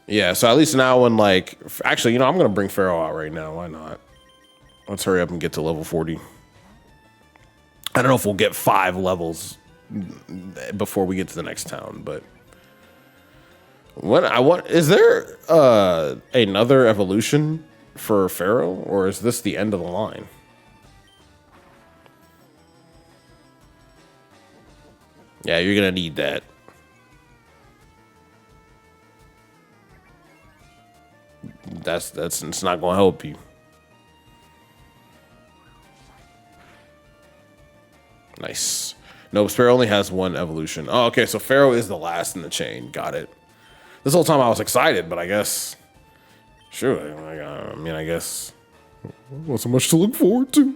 Yeah, so at least now when like, actually, you know, I'm going to bring Pharaoh out right now. Why not? Let's hurry up and get to level 40. I don't know if we'll get 5 levels before we get to the next town, but is there another evolution for Pharaoh, or is this the end of the line? Yeah, you're gonna need that. It's not gonna help you. Nice. No, Pharaoh only has 1 evolution. Oh, okay, so Pharaoh is the last in the chain. Got it. This whole time I was excited, but I guess, sure. I mean, I guess, not so much to look forward to.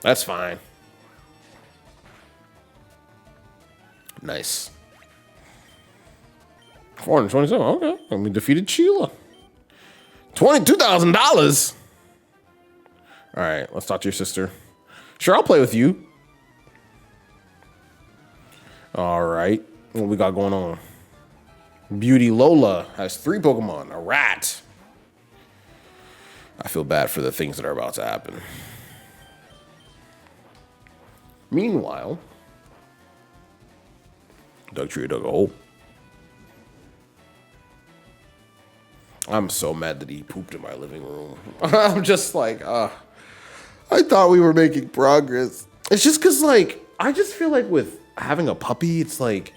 That's fine. Nice. 427. Okay. And we defeated Sheila. $22,000. All right. Let's talk to your sister. Sure, I'll play with you. All right. What we got going on? Beauty Lola has 3 Pokemon. A rat. I feel bad for the things that are about to happen. Meanwhile, Dugtrio dug a hole. I'm so mad that he pooped in my living room. I'm just like, I thought we were making progress. It's just because, like, I just feel like with having a puppy, it's like,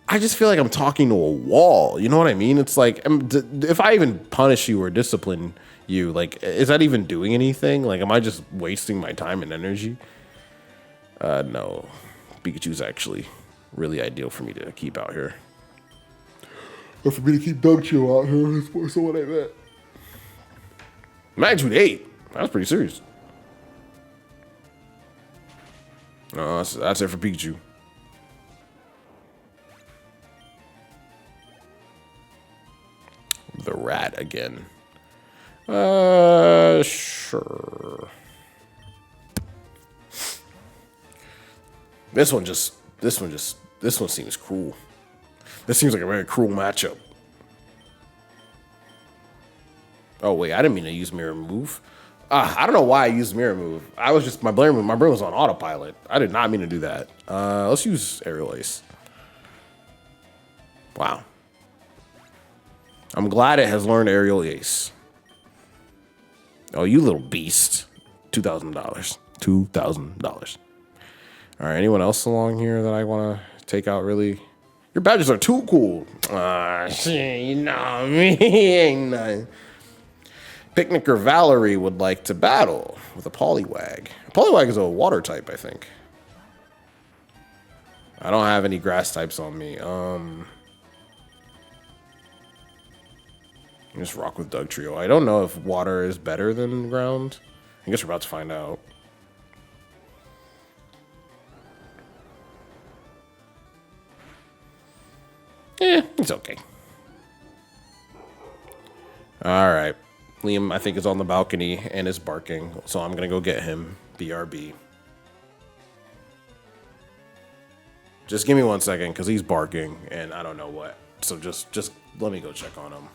I just feel like I'm talking to a wall. You know what I mean? It's like, if I even punish you or discipline you, like, is that even doing anything? Like, am I just wasting my time and energy? No. Pikachu's actually really ideal for me to keep out here. Or for me to keep Dugtrio out here. That's more so what I meant. Magnitude 8. That's pretty serious. No, that's it for Pikachu. The rat again. Sure. This one seems cruel. This seems like a very cruel matchup. Oh wait, I didn't mean to use Mirror Move. I don't know why I used Mirror Move. I was just my brain was on autopilot. I did not mean to do that. Let's use Aerial Ace. Wow. I'm glad it has learned Aerial Ace. Oh, you little beast. $2,000. $2,000. All right, anyone else along here that I want to take out really? Your badges are too cool. You know me. Ain't nothing. Picnicker Valerie would like to battle with a Poliwag. A Poliwag is a water type, I think. I don't have any grass types on me. Just rock with Dugtrio. I don't know if water is better than ground. I guess we're about to find out. It's okay. All right. Liam, I think, is on the balcony and is barking, so I'm going to go get him. BRB. Just give me 1 second, because he's barking, and I don't know what. So just let me go check on him.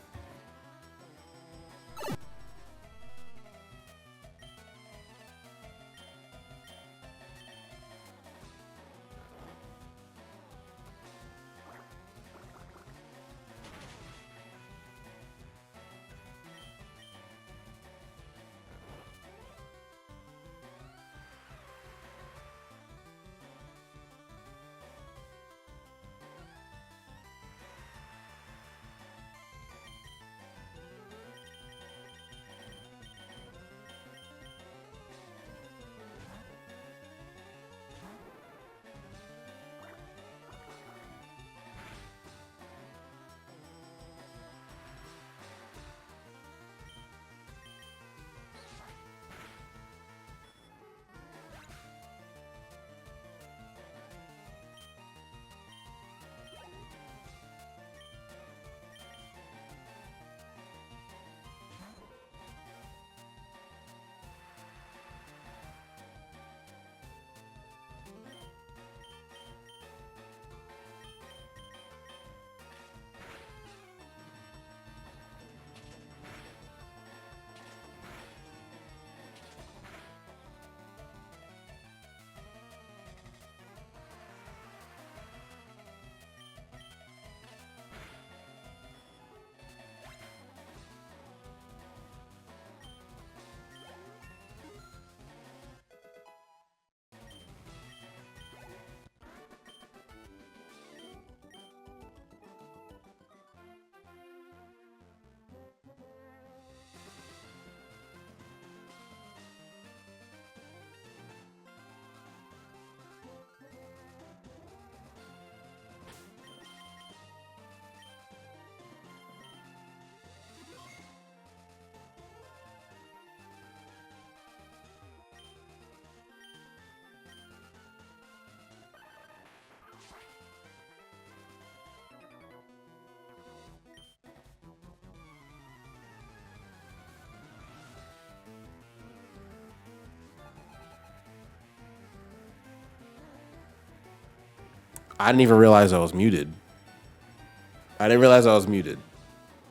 I didn't even realize I was muted.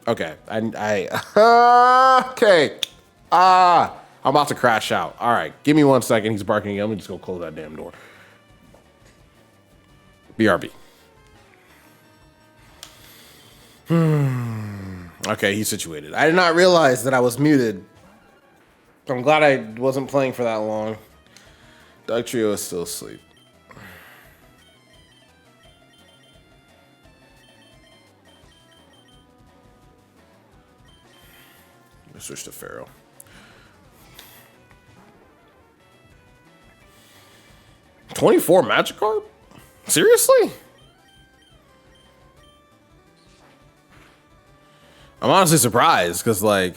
Okay. Okay. I'm about to crash out. All right. Give me 1 second. He's barking again. Let me just go close that damn door. BRB. Okay, he's situated. I did not realize that I was muted. I'm glad I wasn't playing for that long. Doug Trio is still asleep. Let's switch to Pharaoh. $24 Magikarp? Seriously? I'm honestly surprised because, like,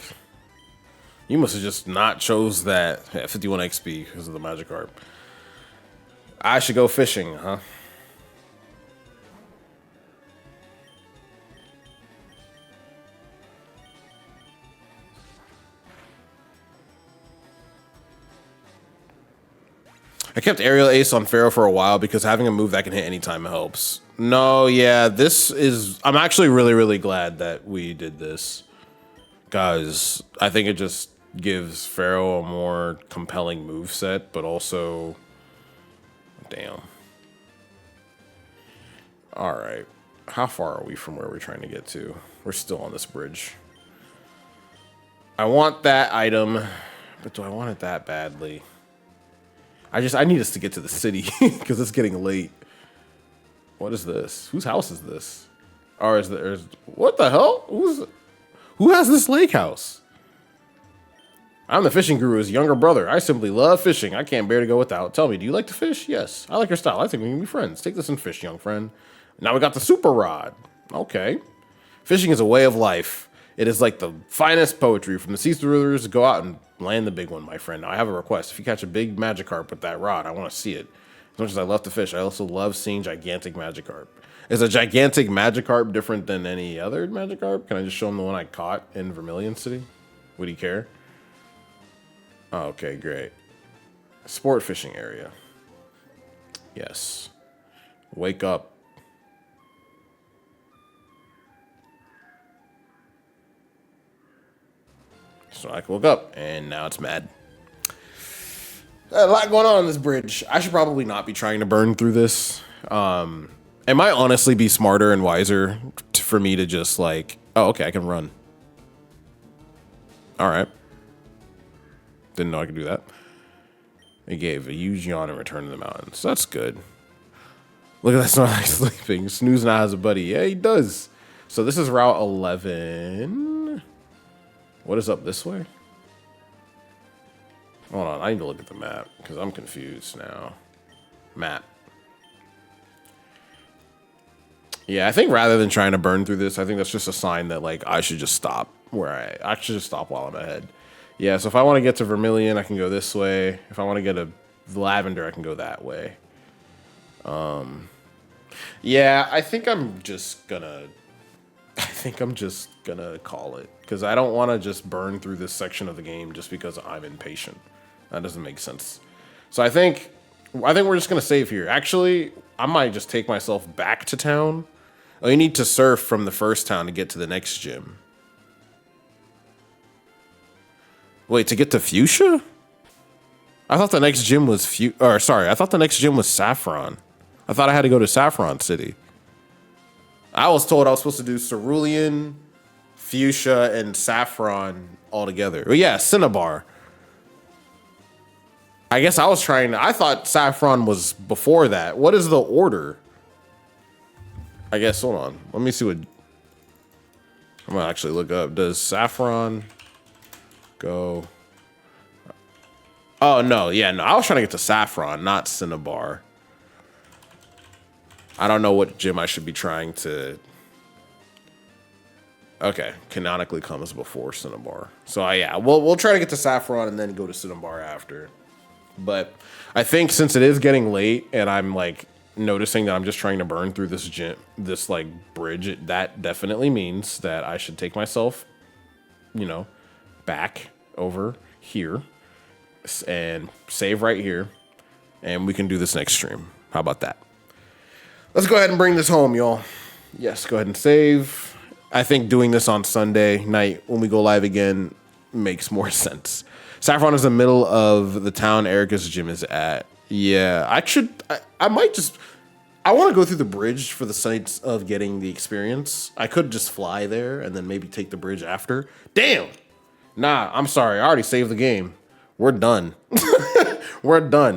you must have just not chose that 51 XP because of the Magikarp. I should go fishing, huh? I kept Aerial Ace on Pharaoh for a while because having a move that can hit anytime helps. No, yeah, this is... I'm actually really, really glad that we did this. Guys, I think it just gives Pharaoh a more compelling moveset, but also... Damn. Alright. How far are we from where we're trying to get to? We're still on this bridge. I want that item, but do I want it that badly? I need us to get to the city because it's getting late. What is this? Whose house is this? Or is there? What the hell? Who has this lake house? I'm the fishing guru's younger brother. I simply love fishing. I can't bear to go without. Tell me, do you like to fish? Yes, I like your style. I think we can be friends. Take this and fish, young friend. Now we got the super rod. Okay. Fishing is a way of life. It is like the finest poetry. From the see-throughers, go out and land the big one, my friend. Now, I have a request. If you catch a big Magikarp with that rod, I want to see it. As much as I love to fish, I also love seeing gigantic Magikarp. Is a gigantic Magikarp different than any other Magikarp? Can I just show him the one I caught in Vermilion City? Would he care? Oh, okay, great. Sport fishing area. Yes. Wake up. So I woke up, and now it's mad. A lot going on this bridge. I should probably not be trying to burn through this. It might honestly be smarter and wiser for me to just like, oh, okay, I can run. All right. Didn't know I could do that. It gave a huge yawn and return to the mountains. That's good. Look at that Snorlax sleeping. Snooze now has a buddy. Yeah, he does. So this is Route 11. What is up this way? Hold on, I need to look at the map because I'm confused now. Map. Yeah, I think rather than trying to burn through this, I think that's just a sign that like I should just stop where I should just stop while I'm ahead. Yeah, so if I want to get to Vermilion, I can go this way. If I want to get a Lavender, I can go that way. Yeah, I think I'm just gonna call it because I don't want to just burn through this section of the game just because I'm impatient. That doesn't make sense. So I think we're just gonna save here. Actually, I might just take myself back to town. Oh, you need to surf from the first town to get to the next gym. Wait, to get to Fuchsia? I thought the next gym was I thought the next gym was Saffron. I thought I had to go to Saffron City. I was told I was supposed to do Cerulean, Fuchsia, and Saffron all together. Well, yeah, Cinnabar. I guess I thought Saffron was before that. What is the order? I guess, hold on. Let me see what, I'm gonna actually look up. Does Saffron go? Oh, no, yeah, no. I was trying to get to Saffron, not Cinnabar. I don't know what gym I should be trying to. Okay, canonically comes before Cinnabar. So yeah, we'll try to get to Saffron and then go to Cinnabar after. But I think since it is getting late and I'm like noticing that I'm just trying to burn through this gym, this like bridge, that definitely means that I should take myself, back over here and save right here, and we can do this next stream. How about that? Let's go ahead and bring this home, y'all. Yes, go ahead and save. I think doing this on Sunday night when we go live again makes more sense. Saffron is the middle of the town Erica's gym is at. Yeah, I might just, I want to go through the bridge for the sites of getting the experience. I could just fly there and then maybe take the bridge after. Damn. Nah, I'm sorry. I already saved the game. We're done. We're done.